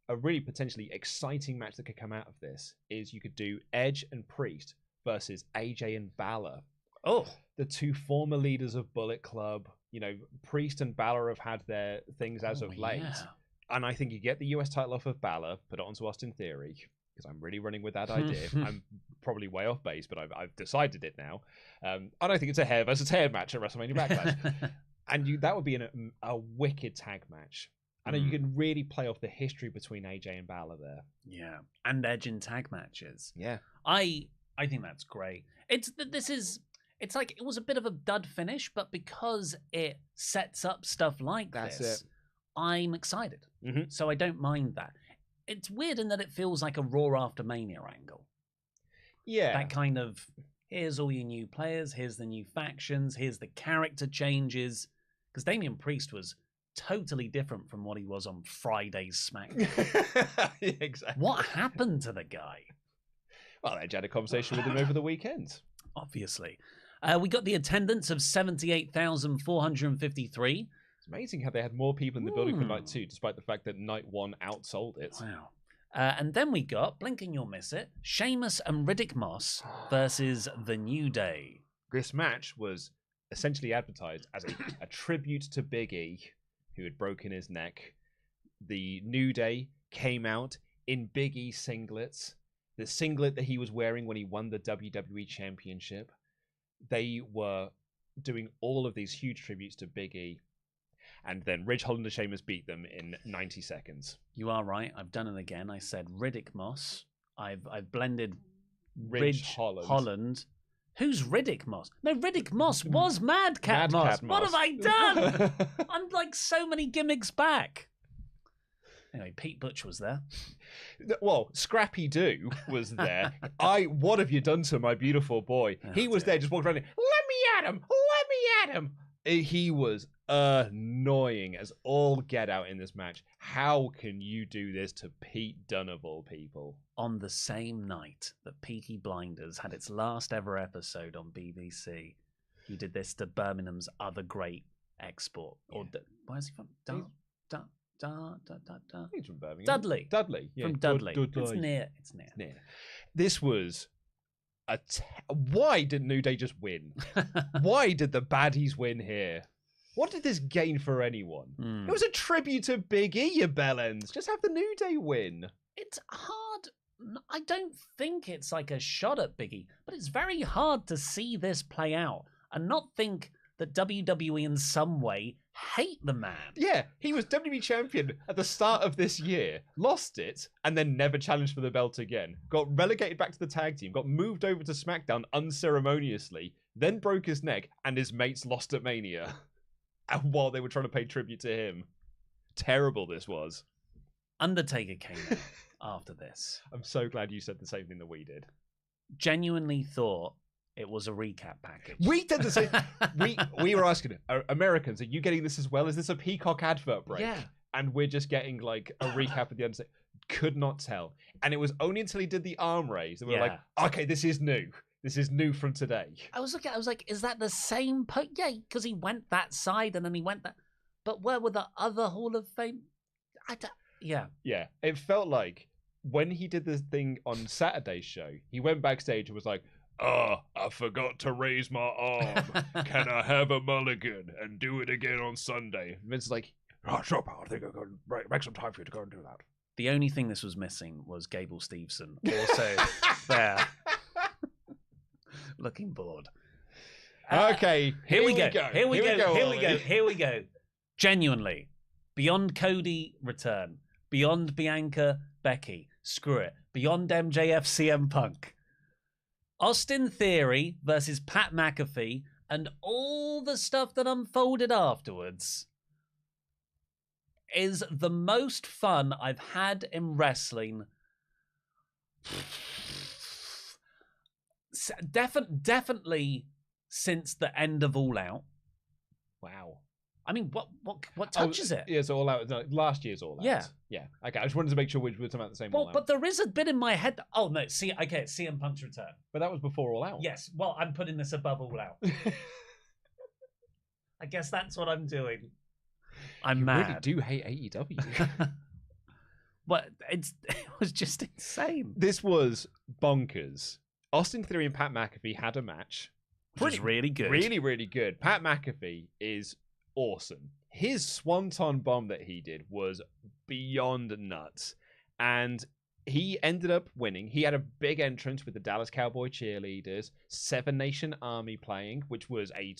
A really potentially exciting match that could come out of this is you could do Edge and Priest versus AJ and Balor. Oh, the two former leaders of Bullet Club. Priest and Balor have had their things as of late. Yeah. And I think you get the US title off of Balor, put it onto Austin Theory, because I'm really running with that idea. I'm probably way off base, but I've decided it now. I don't think it's a hair versus hair match at WrestleMania Backlash. And that would be a wicked tag match. I know you can really play off the history between AJ and Balor there. Yeah, and Edge in tag matches. Yeah, I think that's great. It's like it was a bit of a dud finish, but because it sets up stuff like this, I'm excited. So I don't mind that. It's weird in that it feels like a Raw after Mania angle. Yeah, that kind of here's all your new players, here's the new factions, here's the character changes. Because Damian Priest was totally different from what he was on Friday's SmackDown. Yeah, exactly. What happened to the guy? Well, Edge had a conversation with him over the weekend. Obviously. We got the attendance of 78,453. It's amazing how they had more people in the building for night 2, despite the fact that night 1 outsold it. Wow. And then we got, blink and you'll miss it, Sheamus and Riddick Moss versus The New Day. This match was essentially advertised as a tribute to Big E, who had broken his neck. The New Day came out in Big E singlets, the singlet that he was wearing when he won the WWE Championship. They were doing all of these huge tributes to Big E. And then Ridge, Holland, and Sheamus beat them in 90 seconds. You are right. I've done it again. I said Riddick Moss. I've blended Ridge Holland. Who's Riddick Moss? No, Riddick Moss was Madcap Moss. What have I done? I'm like so many gimmicks back. Anyway, Pete Butch was there. Well, Scrappy Doo was there. What have you done to my beautiful boy? He was there, just walking around. Let me at him. He was annoying as all get out in this match. How can you do this to Pete Dunne of all people? On the same night that Peaky Blinders had its last ever episode on BBC, he did this to Birmingham's other great export. Or where's he from? He's from Birmingham. Dudley. Yeah. From Dudley. Dudley. It's near. This was why did New Day just win? Why did the baddies win here? What did this gain for anyone? It was a tribute to Big E, you bellends. Just have the New Day win. It's hard. I don't think it's like a shot at Biggie, but it's very hard to see this play out and not think that WWE in some way hate the man. Yeah, he was WWE champion at the start of this year, lost it, and then never challenged for the belt again. Got relegated back to the tag team, got moved over to SmackDown unceremoniously, then broke his neck, and his mates lost at Mania. And while they were trying to pay tribute to him. Terrible this was. Undertaker came out after this. I'm so glad you said the same thing that we did. Genuinely thought it was a recap package. We did the same. we were asking Americans, are you getting this as well? Is this a Peacock advert break? Yeah. And we're just getting like a recap at the end. Could not tell. And it was only until he did the arm raise that we were like, okay, this is new. This is new from today. I was like, is that the same? Yeah, because he went that side and then he went that. But where were the other Hall of Fame? Yeah. Yeah. It felt like when he did this thing on Saturday's show, he went backstage and was like, I forgot to raise my arm. Can I have a mulligan and do it again on Sunday? And Vince is like, sure, pal. I think I'll go make some time for you to go and do that. The only thing this was missing was Gable Steveson also there. Looking bored. Okay, here we go. Genuinely, beyond Cody return, beyond Bianca Becky, screw it, beyond MJF CM Punk, Austin Theory versus Pat McAfee, and all the stuff that unfolded afterwards is the most fun I've had in wrestling. Definitely since the end of All Out. Wow. I mean, what touches it? Yeah, it's All Out. No, last year's All Out. Yeah. Okay, I just wanted to make sure we were talking about the same All Out. But there is a bit in my head. Oh no, it's CM Punk's return. But that was before All Out. Yes. Well, I'm putting this above All Out. I guess that's what I'm doing. I'm mad. You really do hate AEW. But it was just insane. This was bonkers. Austin Theory and Pat McAfee had a match. Which was really good. Really, really good. Pat McAfee is awesome. His swanton bomb that he did was beyond nuts. And he ended up winning. He had a big entrance with the Dallas Cowboy cheerleaders, Seven Nation Army playing, which was a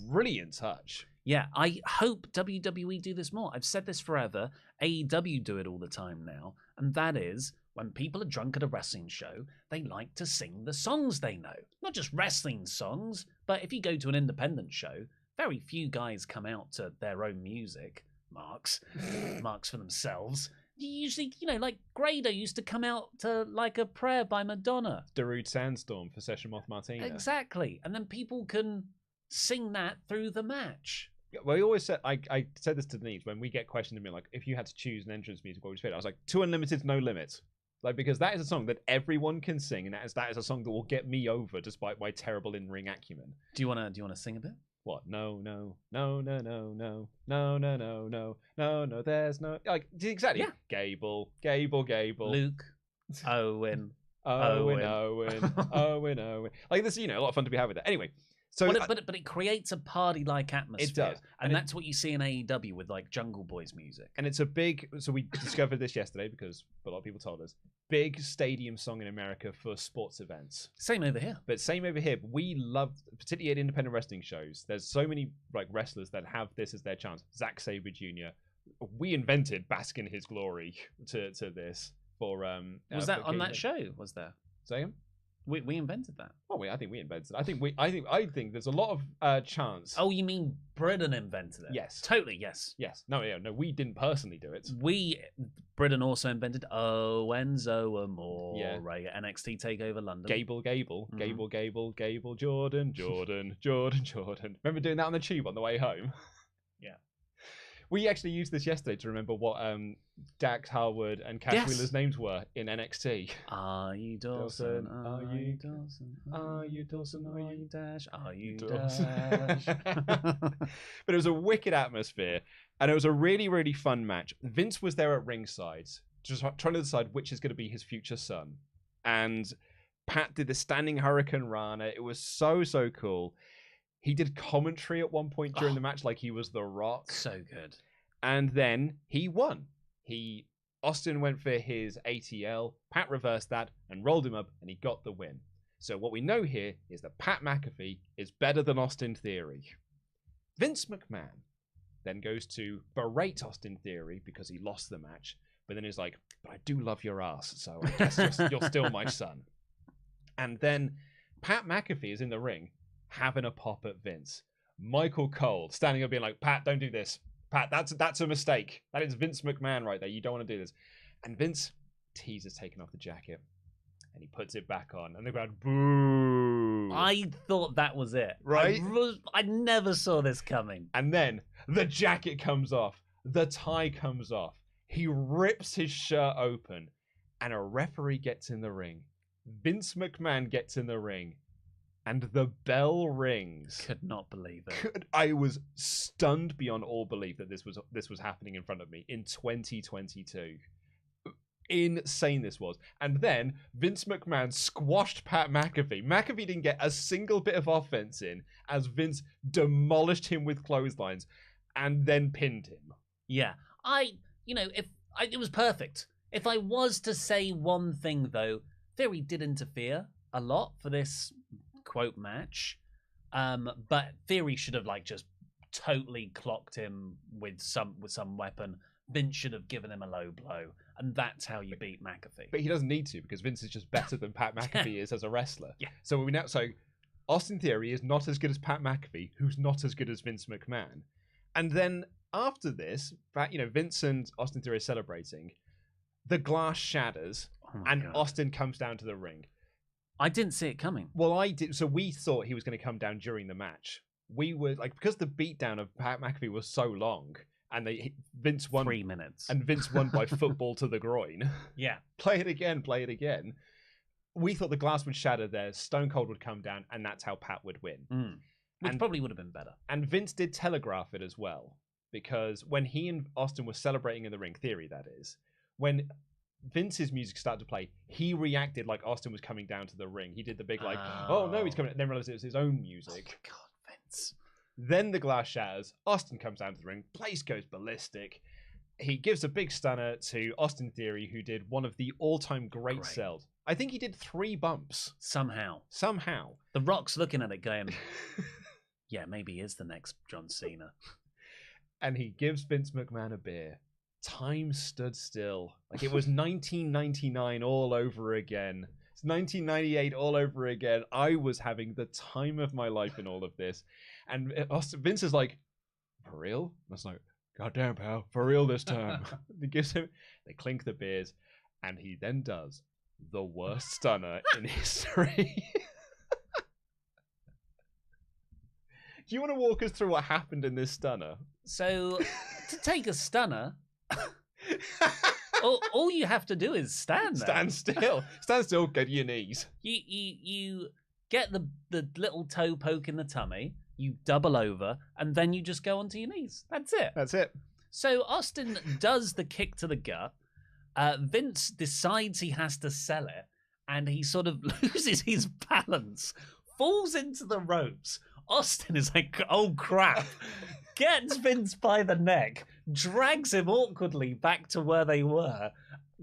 brilliant touch. Yeah, I hope WWE do this more. I've said this forever. AEW do it all the time now. And that is, when people are drunk at a wrestling show, they like to sing the songs they know. Not just wrestling songs, but if you go to an independent show, very few guys come out to their own music. Marks for themselves. You usually, like Grado used to come out to like a prayer by Madonna. Darude Sandstorm for Session Moth Martina. Exactly. And then people can sing that through the match. Well, I always said, I said this to Denise, when we get questioned to me, like, if you had to choose an entrance music, what would you fit? I was like, To Unlimited, No Limit. Like, because that is a song that everyone can sing, and that is a song that will get me over despite my terrible in-ring acumen. Do you wanna sing a bit? What? No, there's no... Like, exactly. Yeah. Gable. Luke. Owen. Owen. Like, this, a lot of fun to be had with it. Anyway, so... But it creates a party-like atmosphere. It does. And that's what you see in AEW with, like, Jungle Boys music. And it's a big... So we discovered this yesterday because a lot of people told us. Big stadium song in America for sports events. Same over here. But we love, particularly at independent wrestling shows, there's so many like wrestlers that have this as their chance. Zack Sabre Jr. We invented Bask in His Glory to this for... was that on that show, was there? Say again? We invented that. Oh, I think we invented it. I think there's a lot of chance. Oh, you mean Britain invented it? Yes. Totally, yes. Yes. No, we didn't personally do it. Britain also invented Enzo Amore, NXT TakeOver London. Gable, Jordan. Remember doing that on the tube on the way home? Yeah. We actually used this yesterday to remember what Dax Harwood and Cash Wheeler's names were in NXT. Are you Dawson? Are you Dawson? Are you Dawson? Are you Dash? Are you Dawson? Dash? But it was a wicked atmosphere, and it was a really, really fun match. Vince was there at ringside, just trying to decide which is going to be his future son. And Pat did the standing Hurricane Rana. It was so, so cool. He did commentary at one point during the match like he was The Rock. So good. And then he won. Austin went for his ATL. Pat reversed that and rolled him up, and he got the win. So what we know here is that Pat McAfee is better than Austin Theory. Vince McMahon then goes to berate Austin Theory because he lost the match, but then he's like, but I do love your ass, so I guess you're still my son. And then Pat McAfee is in the ring having a pop at Vince. Michael Cole standing up being like, Pat, don't do this. Pat, that's a mistake. That is Vince McMahon right there. You don't want to do this. And Vince teases taking off the jacket, and he puts it back on, and the crowd boo. I thought that was it. Right? I never saw this coming. And then the jacket comes off. The tie comes off. He rips his shirt open, and a referee gets in the ring. Vince McMahon gets in the ring, and the bell rings. Could not believe it. I was stunned beyond all belief that this was happening in front of me in 2022. Insane this was. And then Vince McMahon squashed Pat McAfee. McAfee didn't get a single bit of offense in as Vince demolished him with clotheslines and then pinned him. Yeah. It was perfect. If I was to say one thing, though, Theory did interfere a lot for this quote match, but Theory should have just totally clocked him with some weapon. Vince should have given him a low blow, and that's how you beat McAfee. But he doesn't need to, because Vince is just better than Pat McAfee is as a wrestler. Yeah. So Austin Theory is not as good as Pat McAfee, who's not as good as Vince McMahon. And then after this, Vince and Austin Theory are celebrating. The glass shatters, and God. Austin comes down to the ring. I didn't see it coming. Well, I did. So we thought he was going to come down during the match. We were because the beatdown of Pat McAfee was so long, and Vince won 3 minutes, and Vince won by football to the groin. Yeah, play it again. We thought the glass would shatter there. Stone Cold would come down, and that's how Pat would win. Which probably would have been better. And Vince did telegraph it as well, because when he and Austin were celebrating in the ring, Theory that is, when Vince's music started to play, he reacted like Austin was coming down to the ring. He did the big oh no, he's coming, and then realized it was his own music. Oh my God, Vince. Then the glass shatters, Austin comes down to the ring, place goes ballistic. He gives a big stunner to Austin Theory, who did one of the all-time great sells. I think he did 3 bumps. Somehow. The Rock's looking at it going, yeah, maybe he is the next John Cena. And he gives Vince McMahon a beer. Time stood still. Like it was 1999 all over again. It's 1998 all over again. I was having the time of my life in all of this. And Vince is like, for real? I was like, goddamn, pal, for real this time. They clink the beers, and he then does the worst stunner in history. Do you want to walk us through what happened in this stunner? So, to take a stunner, all you have to do is stand there. Stand still, go to your knees. You get the little toe poke in the tummy, you double over, and then you just go onto your knees. That's it. So Austin does the kick to the gut. Vince decides he has to sell it, and he sort of loses his balance, falls into the ropes. Austin is like, oh crap, gets Vince by the neck, drags him awkwardly back to where they were,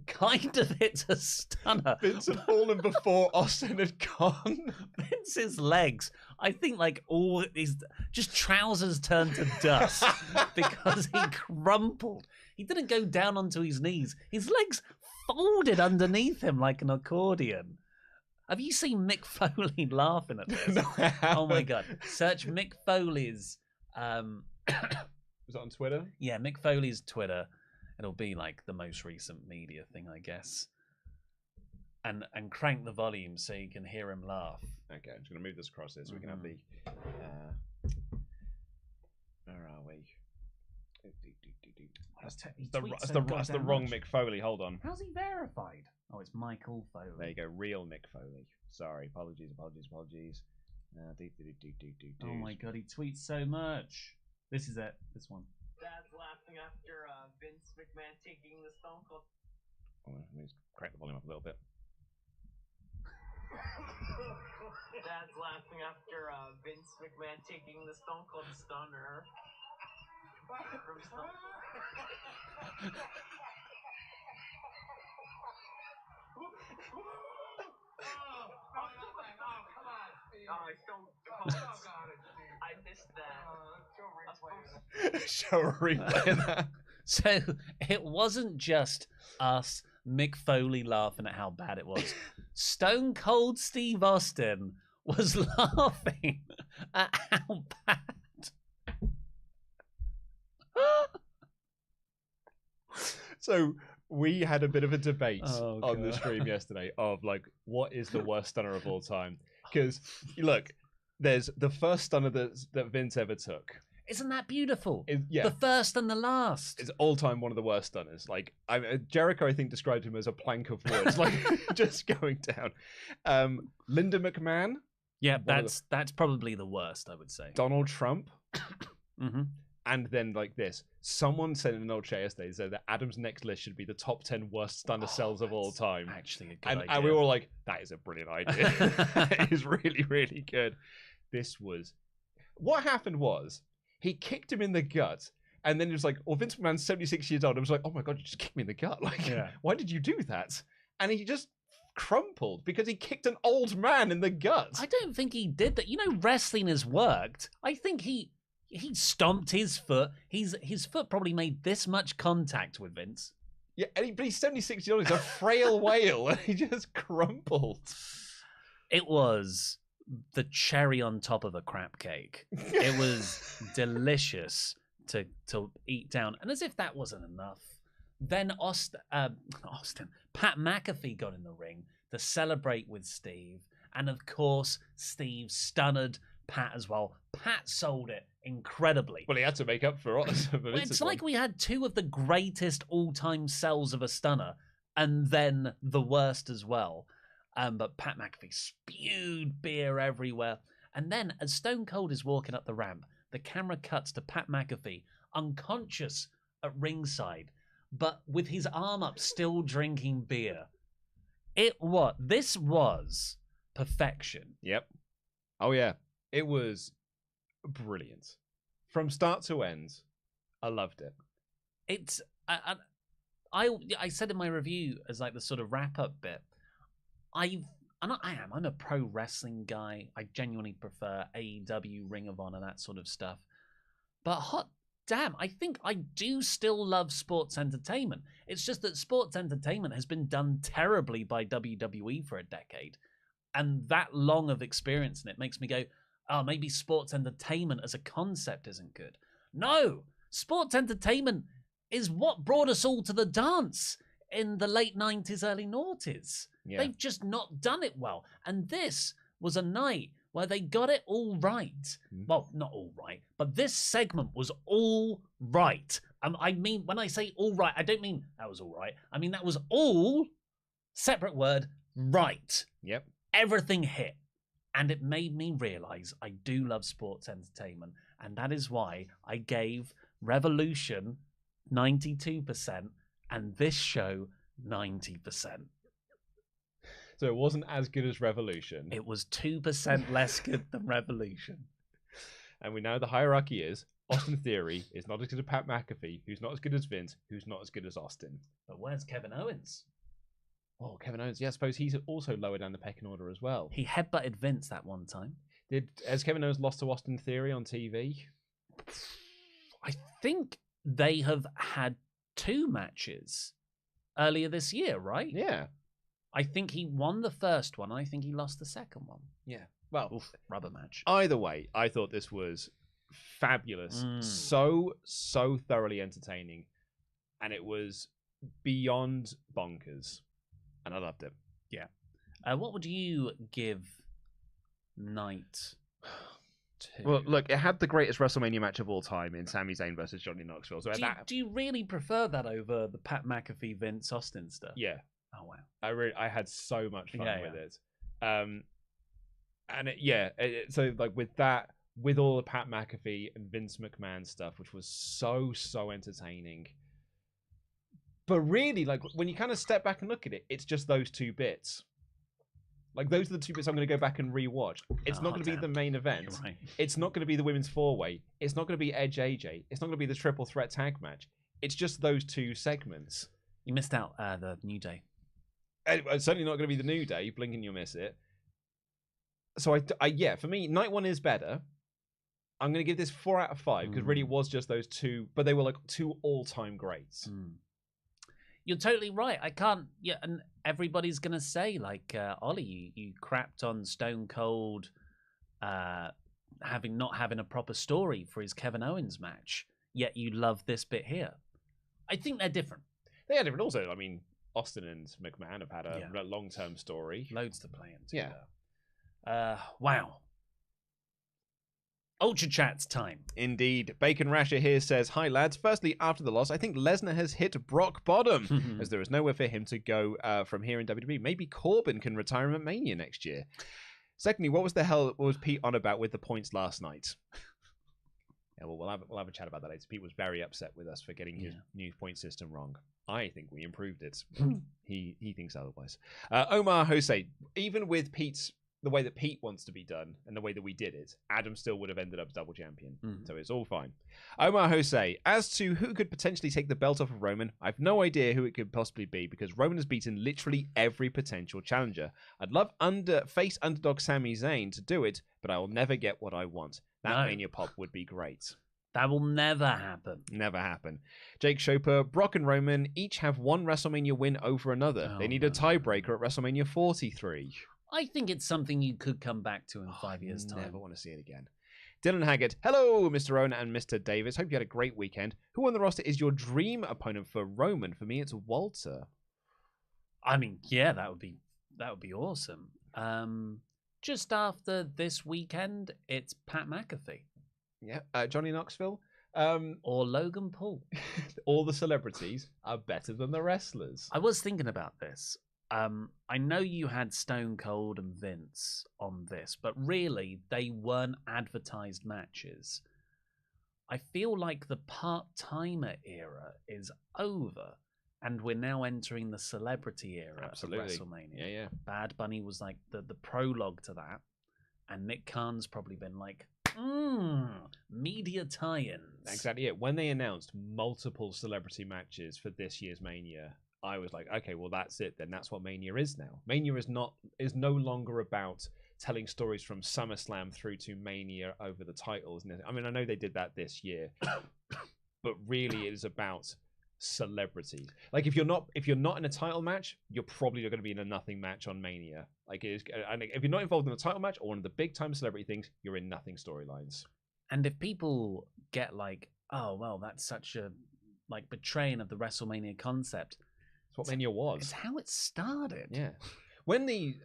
kind of hits a stunner. Vince had fallen before Austin had gone. Vince's legs, I think all his just trousers turned to dust because he crumpled. He didn't go down onto his knees. His legs folded underneath him like an accordion. Have you seen Mick Foley laughing at this? No, I haven't. Oh my God. Search Mick Foley's... Was it on Twitter? Yeah, Mick Foley's Twitter. It'll be the most recent media thing, I guess. And crank the volume so you can hear him laugh. Okay, I'm just going to move this across here so we can have the... where are we? That's the wrong Mick Foley. Hold on. How's he verified? Oh, it's Michael Foley. There you go. Real Mick Foley. Sorry. Apologies. Oh my god, he tweets so much. This is it. This one. Dad's laughing after Vince McMahon taking the Stone Cold. Oh, let me just crank the volume up a little bit. Dad's laughing after Vince McMahon taking the Stone Cold Stunner from Stone. I missed that. Show a replay of that. So it wasn't just us, Mick Foley, laughing at how bad it was. Stone Cold Steve Austin was laughing at how bad. So we had a bit of a debate on the stream yesterday of like, what is the worst stunner of all time? Because look, there's the first stunner that Vince ever took. Isn't that beautiful? Yeah. The first and the last. It's all time one of the worst stunners. Like Jericho, I think, described him as a plank of wood, like just going down. Linda McMahon. Yeah, that's probably the worst, I would say. Donald Trump. Mm-hmm. And then like this, someone said in an old chat yesterday that Adam's next list should be the top 10 worst stunner cells of all time. Actually, a good idea. And we were all like, that is a brilliant idea. It is really, really good. This was what happened was he kicked him in the gut, and then he was like, "Well, Vince McMahon's 76 years old." I was like, "Oh my god, you just kicked me in the gut! Like, why did you do that?" And he just crumpled because he kicked an old man in the gut. I don't think he did that. You know, wrestling has worked. I think he stomped his foot. His foot probably made this much contact with Vince. Yeah, but he's 76 years old. He's a frail whale, and he just crumpled. It was the cherry on top of a crap cake. It was delicious to eat down. And as if that wasn't enough, then Pat McAfee got in the ring to celebrate with Steve. And of course, Steve stunned Pat as well. Pat sold it incredibly. Well, he had to make up for it. It's like we had two of the greatest all-time sells of a stunner, and then the worst as well. But Pat McAfee spewed beer everywhere. And then, as Stone Cold is walking up the ramp, the camera cuts to Pat McAfee, unconscious at ringside, but with his arm up, still drinking beer. This was perfection. Yep. Oh, yeah. It was brilliant. From start to end, I loved it. It's... I said in my review, as like the sort of wrap-up bit, I'm a pro wrestling guy. I genuinely prefer AEW, Ring of Honor, that sort of stuff. But hot damn, I think I do still love sports entertainment. It's just that sports entertainment has been done terribly by WWE for a decade. And that long of experience in it makes me go, oh, maybe sports entertainment as a concept isn't good. No, sports entertainment is what brought us all to the dance in the late 90s, early noughties. Yeah. They've just not done it well. And this was a night where they got it all right. Well, not all right, but this segment was all right. I mean, when I say all right, I don't mean that was all right. I mean, that was all, separate word, right. Yep. Everything hit. And it made me realize I do love sports entertainment. And that is why I gave Revolution 92% and this show 90%. So it wasn't as good as Revolution. It was 2% less good than Revolution. And we know the hierarchy is Austin Theory is not as good as Pat McAfee, who's not as good as Vince, who's not as good as Austin. But where's Kevin Owens? Oh, Kevin Owens. Yeah, I suppose he's also lower down the pecking order as well. He headbutted Vince that one time. Has Kevin Owens lost to Austin Theory on TV? I think they have had 2 matches earlier this year, right? Yeah. I think he won the first one. I think he lost the second one. Yeah. Well, rubber match. Either way, I thought this was fabulous. So thoroughly entertaining. And it was beyond bonkers. And I loved it. Yeah. What would you give Night too. Well, look, it had the greatest WrestleMania match of all time in Sami Zayn versus Johnny Knoxville. So do you really prefer that over the Pat McAfee Vince Austin stuff? Yeah. Oh wow. I had so much fun with yeah. it. So like with that, with all the Pat McAfee and Vince McMahon stuff, which was so entertaining. But really, like when you kind of step back and look at it, it's just those two bits. Like those are the two bits I'm going to go back and rewatch. It's not going to be the main event. Right. It's not going to be the women's 4-way. It's not going to be Edge AJ. It's not going to be the triple threat tag match. It's just those two segments. You missed out the New Day. It's certainly not going to be the New Day. Blink and you'll miss it. So yeah, for me, night one is better. I'm going to give this 4 out of 5 because really it was just those two, but they were like two all-time greats. You're totally right. I can't. Yeah, and everybody's gonna say like, Ollie, you crapped on Stone Cold, not having a proper story for his Kevin Owens match. Yet you love this bit here. I think they're different. They are different. Also, I mean, Austin and McMahon have had a long-term story. Loads to play into. Yeah. Wow. Ultrachats time. Indeed. Bacon Rasher here says, "Hi lads. Firstly, after the loss, I think Lesnar has hit Brock bottom, as there is nowhere for him to go from here in WWE. Maybe Corbin can retire him at Mania next year. Secondly, what was Pete on about with the points last night?" Yeah, well, we'll have a chat about that later. Pete was very upset with us for getting his new point system wrong. I think we improved it. He thinks otherwise. Omar Jose, even with the way that Pete wants to be done and the way that we did it, Adam still would have ended up double champion. So it's all fine. Omar Jose, as to who could potentially take the belt off of Roman, I've no idea who it could possibly be because Roman has beaten literally every potential challenger. I'd love face underdog Sami Zayn to do it, but I will never get what I want. That Mania pop would be great. That will never happen. Never happen. Jake Shoper, Brock and Roman each have one WrestleMania win over another. They need a tiebreaker at WrestleMania 43. I think it's something you could come back to in 5 years' time. I never want to see it again. Dylan Haggett, hello, Mr. Owen and Mr. Davis. Hope you had a great weekend. Who on the roster is your dream opponent for Roman? For me, it's Walter. I mean, yeah, that would be awesome. Just after this weekend, it's Pat McAfee. Yeah, Johnny Knoxville. Or Logan Paul. All the celebrities are better than the wrestlers. I was thinking about this. I know you had Stone Cold and Vince on this, but really they weren't advertised matches. I feel like the part-timer era is over, and we're now entering the celebrity era of WrestleMania. Yeah. Bad Bunny was like the prologue to that, and Nick Khan's probably been like, media tie-ins. Exactly it. When they announced multiple celebrity matches for this year's Mania, I was like, okay, well, that's it then. That's what Mania is now. Mania is no longer about telling stories from SummerSlam through to Mania over the titles. I mean, I know they did that this year, but really it is about celebrity. Like if you're not in a title match, you're probably going to be in a nothing match on Mania. Like it is, and if you're not involved in a title match or one of the big time celebrity things, you're in nothing storylines. And if people get like, oh well, that's such a like betraying of the WrestleMania concept. It's what Mania was. It's how it started. Yeah. When the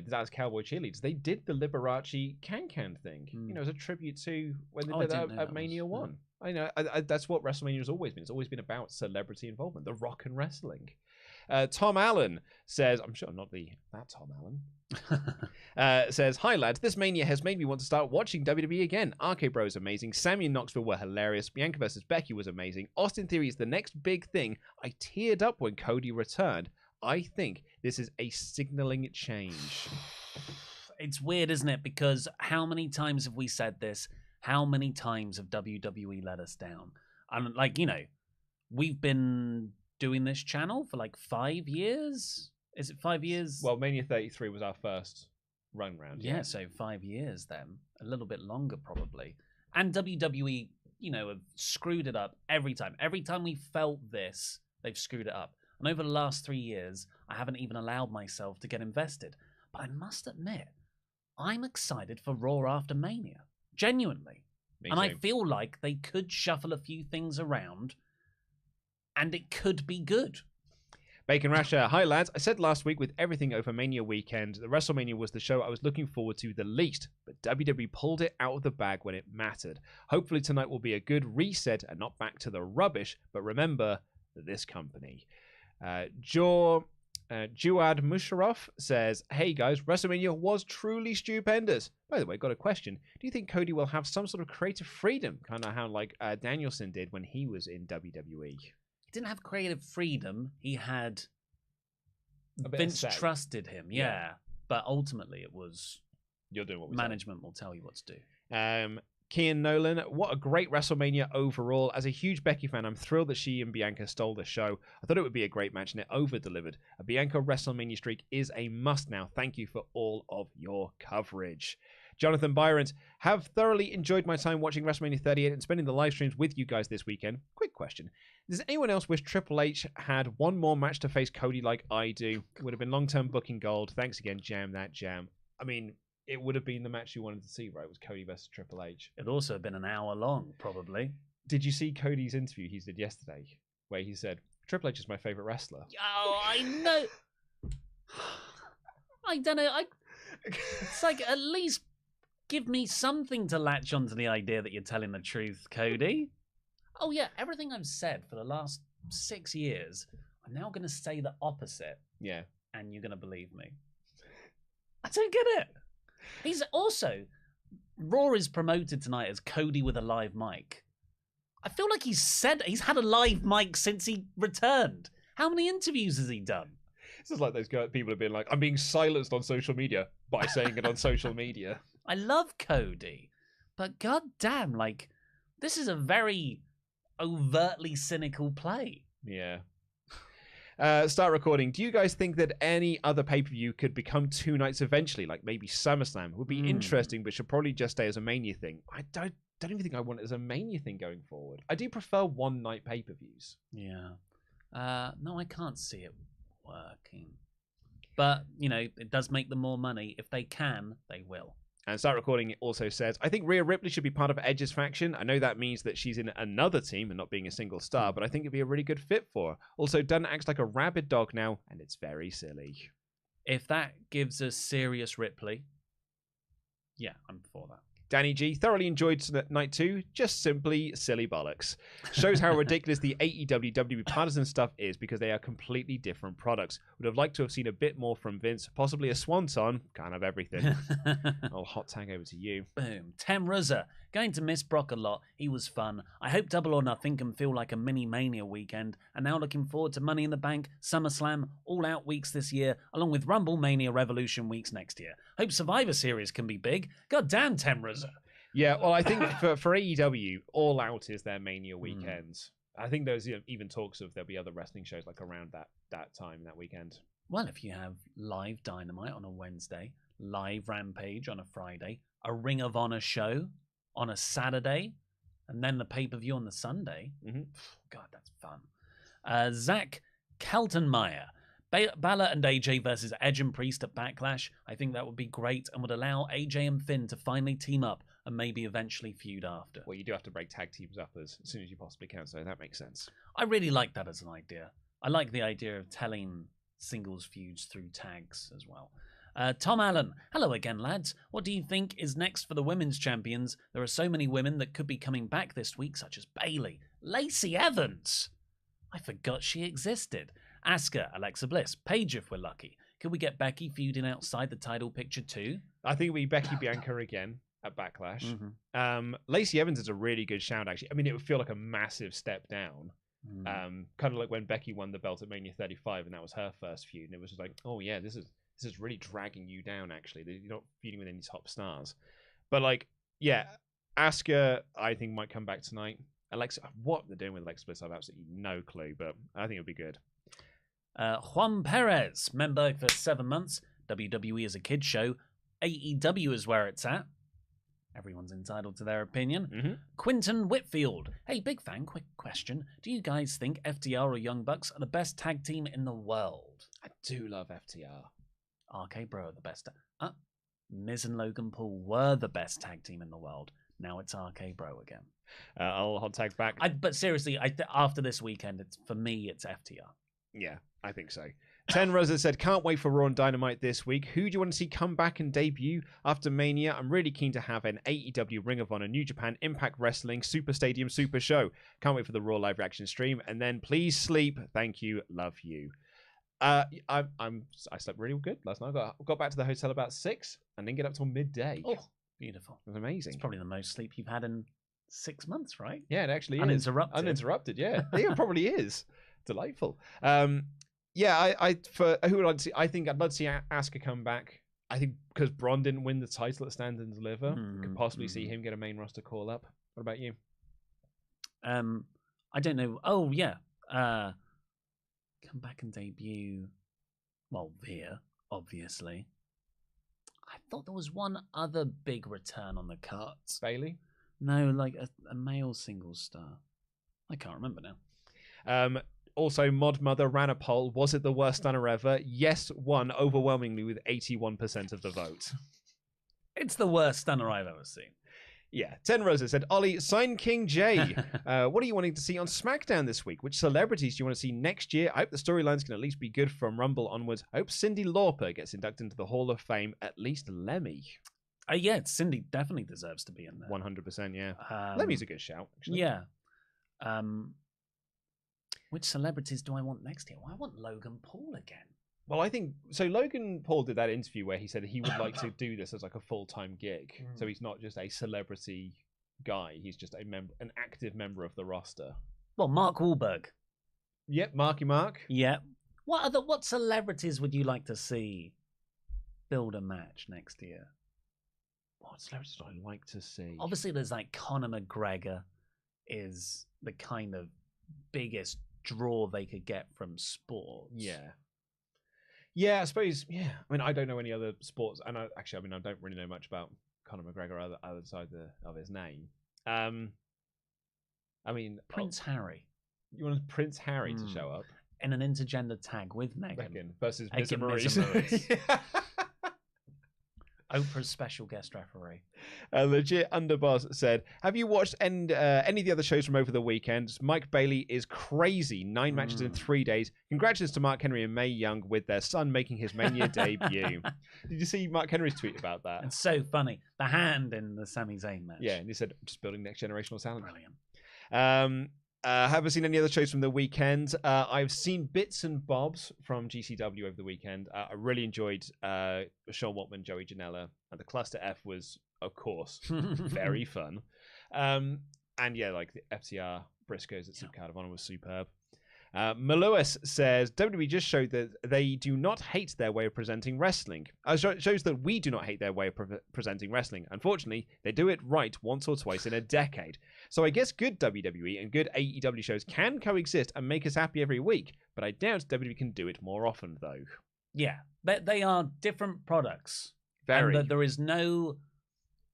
Dallas Cowboy cheerleaders, they did the Liberace Can thing. As a tribute to when they did that at Mania 1. I know that's what WrestleMania has always been. It's always been about celebrity involvement, the Rock and wrestling. Tom Allen says, I'm sure not that Tom Allen, says, "Hi lads, this Mania has made me want to start watching WWE again. RK Bro is amazing. Sammy and Knoxville were hilarious. Bianca versus Becky was amazing. Austin Theory is the next big thing. I teared up when Cody returned. I think this is a signaling change." It's weird, isn't it? Because how many times have we said this? How many times have WWE let us down? And we've been doing this channel for like 5 years. Is it 5 years? Well, Mania 33 was our first run round. Yeah, so 5 years then. A little bit longer probably. And WWE, have screwed it up every time. Every time we felt this, they've screwed it up. And over the last 3 years, I haven't even allowed myself to get invested. But I must admit, I'm excited for Raw after Mania. Genuinely. Me and too. I feel like they could shuffle a few things around and it could be good. Bacon Rasher, hi lads. I said last week with everything over Mania weekend, the WrestleMania was the show I was looking forward to the least, but WWE pulled it out of the bag when it mattered. Hopefully tonight will be a good reset and not back to the rubbish, but remember this company. Jawad Musharraf says, hey guys, WrestleMania was truly stupendous. By the way, got a question. Do you think Cody will have some sort of creative freedom, kind of how like Danielson did when he was in WWE? He didn't have creative freedom. He had Vince trusted him, yeah. But ultimately, it was you're doing what management will tell you what to do. Kian Nolan, what a great WrestleMania overall. As a huge Becky fan, I'm thrilled that she and Bianca stole the show. I thought it would be a great match and it over-delivered. A Bianca WrestleMania streak is a must now. Thank you for all of your coverage. Jonathan Byrant, have thoroughly enjoyed my time watching WrestleMania 38 and spending the live streams with you guys this weekend. Quick question. Does anyone else wish Triple H had one more match to face Cody like I do? It would have been long-term booking gold. Thanks again, Jam That Jam. I mean, it would have been the match you wanted to see, right? It was Cody versus Triple H. It'd also have been an hour long, probably. Did you see Cody's interview he did yesterday, where he said, Triple H is my favorite wrestler? Oh, I know. I don't know. It's like, at least give me something to latch onto the idea that you're telling the truth, Cody. Oh, yeah, everything I've said for the last 6 years, I'm now going to say the opposite. Yeah. And you're going to believe me. I don't get it. He's also, Raw is promoted tonight as Cody with a live mic. I feel like he's had a live mic since he returned. How many interviews has he done? This is like those people have been like, I'm being silenced on social media by saying it on social media. I love Cody, but goddamn, like, this is a very overtly cynical play. Yeah. Start recording. Do you guys think that any other pay-per-view could become 2 nights eventually, like maybe SummerSlam? Would be interesting, but should probably just stay as a Mania thing. I don't even think I want it as a Mania thing going forward. I do prefer one-night pay-per-views. Yeah. No, I can't see it working. But, you know, it does make them more money. If they can, they will. And Start Recording also says, I think Rhea Ripley should be part of Edge's faction. I know that means that she's in another team and not being a single star, but I think it'd be a really good fit for her. Also, Dunn acts like a rabid dog now, and it's very silly. If that gives us serious Ripley, yeah, I'm for that. Danny G, thoroughly enjoyed night 2, just simply silly bollocks. Shows how ridiculous the AEW WWE partisan stuff is because they are completely different products. Would have liked to have seen a bit more from Vince, possibly a swanton, kind of everything. Oh, hot tag over to you. Boom. Tem Ruzza, going to miss Brock a lot. He was fun. I hope Double or Nothing can feel like a mini Mania weekend, and now looking forward to Money in the Bank, SummerSlam, All Out weeks this year, along with Rumble, Mania, Revolution weeks next year. Hope Survivor Series can be big. God damn, Tem Ruzza. Yeah, well, I think for AEW, All Out is their Mania weekends. I think there's even talks of there'll be other wrestling shows like around that time, that weekend. Well, if you have live Dynamite on a Wednesday, live Rampage on a Friday, a Ring of Honor show on a Saturday, and then the pay-per-view on the Sunday. God, that's fun. Zach Kaltenmeyer. Balor and AJ versus Edge and Priest at Backlash. I think that would be great and would allow AJ and Finn to finally team up and maybe eventually feud after. Well, you do have to break tag teams up as soon as you possibly can, so that makes sense. I really like that as an idea. I like the idea of telling singles feuds through tags as well. Tom Allen, hello again, lads. What do you think is next for the women's champions? There are so many women that could be coming back this week, such as Bayley, Lacey Evans. I forgot she existed. Asuka, Alexa Bliss, Paige if we're lucky. Could we get Becky feuding outside the title picture too? I think it'll be Becky Bianca again at Backlash. Lacey Evans is a really good shout, actually. I mean, it would feel like a massive step down. Kind of like when Becky won the belt at Mania 35 and that was her first feud. And it was just like, oh yeah, this is really dragging you down, actually. You're not feuding with any top stars. But like, yeah, Asuka, I think, might come back tonight. Alexa, what they're doing with Alexa Bliss, I've absolutely no clue, but I think it'll be good. Juan Perez, member for 7 months. WWE is a kid's show. AEW is where it's at. Everyone's entitled to their opinion. Quinton Whitfield. Hey, big fan, quick question. Do you guys think FTR or Young Bucks are the best tag team in the world? I do love FTR. RK Bro are the best. Miz and Logan Paul were the best tag team in the world. Now it's RK Bro again. I'll hot tag back. But seriously, after this weekend, for me, it's FTR. Yeah, I think so. 10 Rosa said, can't wait for Raw and Dynamite this week. Who do you want to see come back and debut after Mania? I'm really keen to have an AEW, Ring of Honor, New Japan, Impact Wrestling, Super Stadium, Super Show. Can't wait for the Raw live reaction stream. And then please sleep. Thank you. Love you. I slept really good last night. I got back to the hotel about 6 and didn't get up till midday. Oh, beautiful. It was amazing. It's probably the most sleep you've had in 6 months, right? Yeah, it actually Uninterrupted. is. Uninterrupted, yeah. Yeah, it probably is. Delightful. Yeah, for who would I like to see? I think I'd love to see Asuka come back. I think because Braun didn't win the title at Stand and Deliver, could possibly see him get a main roster call up. What about you? I don't know. Oh yeah, come back and debut. Well, Veer, obviously. I thought there was one other big return on the cards. Bailey? No, like a male singles star. I can't remember now. Also, Mod Mother ran a poll. Was it the worst stunner ever? Yes, won overwhelmingly with 81% of the vote. It's the worst stunner I've ever seen. Yeah. 10 Rosa said, Ollie, sign King J. What are you wanting to see on SmackDown this week? Which celebrities do you want to see next year? I hope the storylines can at least be good from Rumble onwards. I hope Cyndi Lauper gets inducted into the Hall of Fame. At least Lemmy. Yeah, Cindy definitely deserves to be in there. 100%, yeah. Lemmy's a good shout, actually. Yeah. Which celebrities do I want next year? Well, I want Logan Paul again. Well, I think so. Logan Paul did that interview where he said he would like to do this as like a full-time gig. So he's not just a celebrity guy; he's just an active member of the roster. Well, Mark Wahlberg. Yep, Marky Mark. Yep. What celebrities would you like to see build a match next year? What celebrities would I like to see? Obviously, there's like Conor McGregor is the kind of biggest draw they could get from sports. Yeah, I suppose. Yeah, I mean, I don't know any other sports, and I don't really know much about Conor McGregor other side of his name. I mean, Prince Harry. You want Prince Harry to show up in an intergender tag with Meghan versus Miz and Maurice. Oprah's special guest referee. Legit Underboss said, have you watched any of the other shows from over the weekend? Mike Bailey is crazy. 9 matches in 3 days. Congratulations to Mark Henry and Mae Young with their son making his Mania debut. Did you see Mark Henry's tweet about that? It's so funny. The hand in the Sami Zayn match. Yeah, and he said, just building next generational talent. Brilliant. Haven't seen any other shows from the weekend. I've seen bits and bobs from GCW over the weekend. I really enjoyed Sean Waltman, Joey Janela, and the Cluster F was, of course, very fun. And yeah, like the FTR Briscoes at Supercard of Honor was superb. Malewis says, WWE just showed that they do not hate their way of presenting wrestling. Shows that we do not hate their way of presenting wrestling. Unfortunately, they do it right once or twice in a decade. So I guess good WWE and good AEW shows can coexist and make us happy every week, but I doubt WWE can do it more often, though. Yeah, they are different products. Very. And there is no...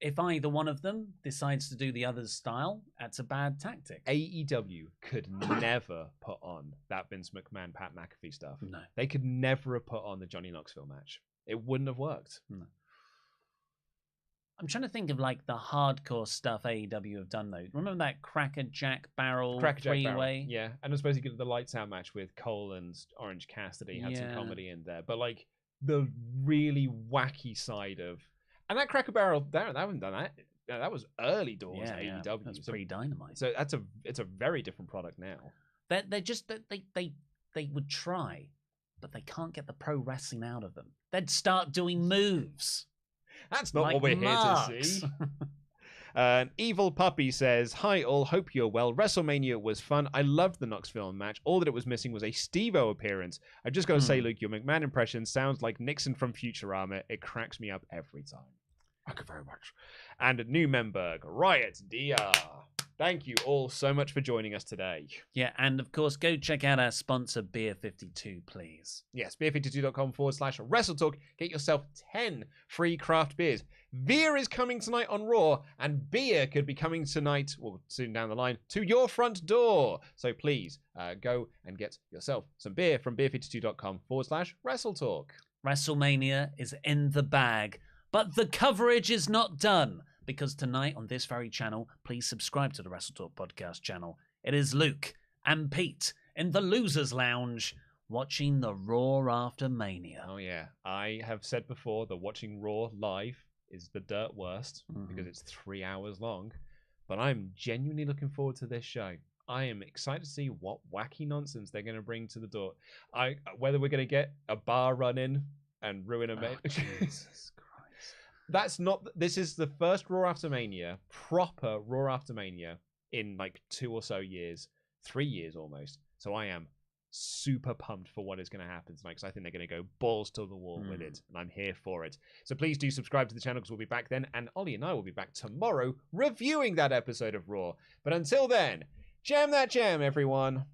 If either one of them decides to do the other's style, that's a bad tactic. AEW could never put on that Vince McMahon, Pat McAfee stuff. No. They could never have put on the Johnny Knoxville match. It wouldn't have worked. No. I'm trying to think of like the hardcore stuff AEW have done though. Remember that Cracker Jack Barrel three-way? Yeah, and I suppose you get the lights out match with Cole and Orange Cassidy had some comedy in there, but like the really wacky side of. And that Cracker Barrel, that haven't done that. That was early doors AEW. That's pre-Dynamite. So it's a very different product now. They're just they would try, but they can't get the pro wrestling out of them. They'd start doing moves. That's not like what we're marks. Here to see. Evil Puppy says, hi all, hope you're well. WrestleMania was fun. I loved the Knoxville match. All that it was missing was a Steve-O appearance. I've just got to say, Luke, your McMahon impression sounds like Nixon from Futurama. It cracks me up every time. Thank you very much. And new member, Riot DR. Thank you all so much for joining us today. Yeah, and of course, go check out our sponsor, Beer 52, please. Yes, beer52.com/WrestleTalk. Get yourself 10 free craft beers. Veer is coming tonight on Raw, and beer could be coming tonight, or soon down the line, to your front door. So please go and get yourself some beer from beer52.com/WrestleTalk. WrestleMania is in the bag, but the coverage is not done. Because tonight on this very channel, please subscribe to the WrestleTalk Podcast channel. It is Luke and Pete in the Losers Lounge watching the Raw after Mania. Oh yeah, I have said before that watching Raw live is the dirt worst because it's 3 hours long. But I'm genuinely looking forward to this show. I am excited to see what wacky nonsense they're going to bring to the door. Whether we're going to get a bar run in and ruin a match. Jesus Christ. That's not. This is the first Raw after Mania, proper Raw after Mania in like 2 or so years, 3 years almost. So I am super pumped for what is going to happen tonight because I think they're going to go balls to the wall with it, and I'm here for it. So please do subscribe to the channel because we'll be back then, and Ollie and I will be back tomorrow reviewing that episode of Raw. But until then, jam that jam, everyone.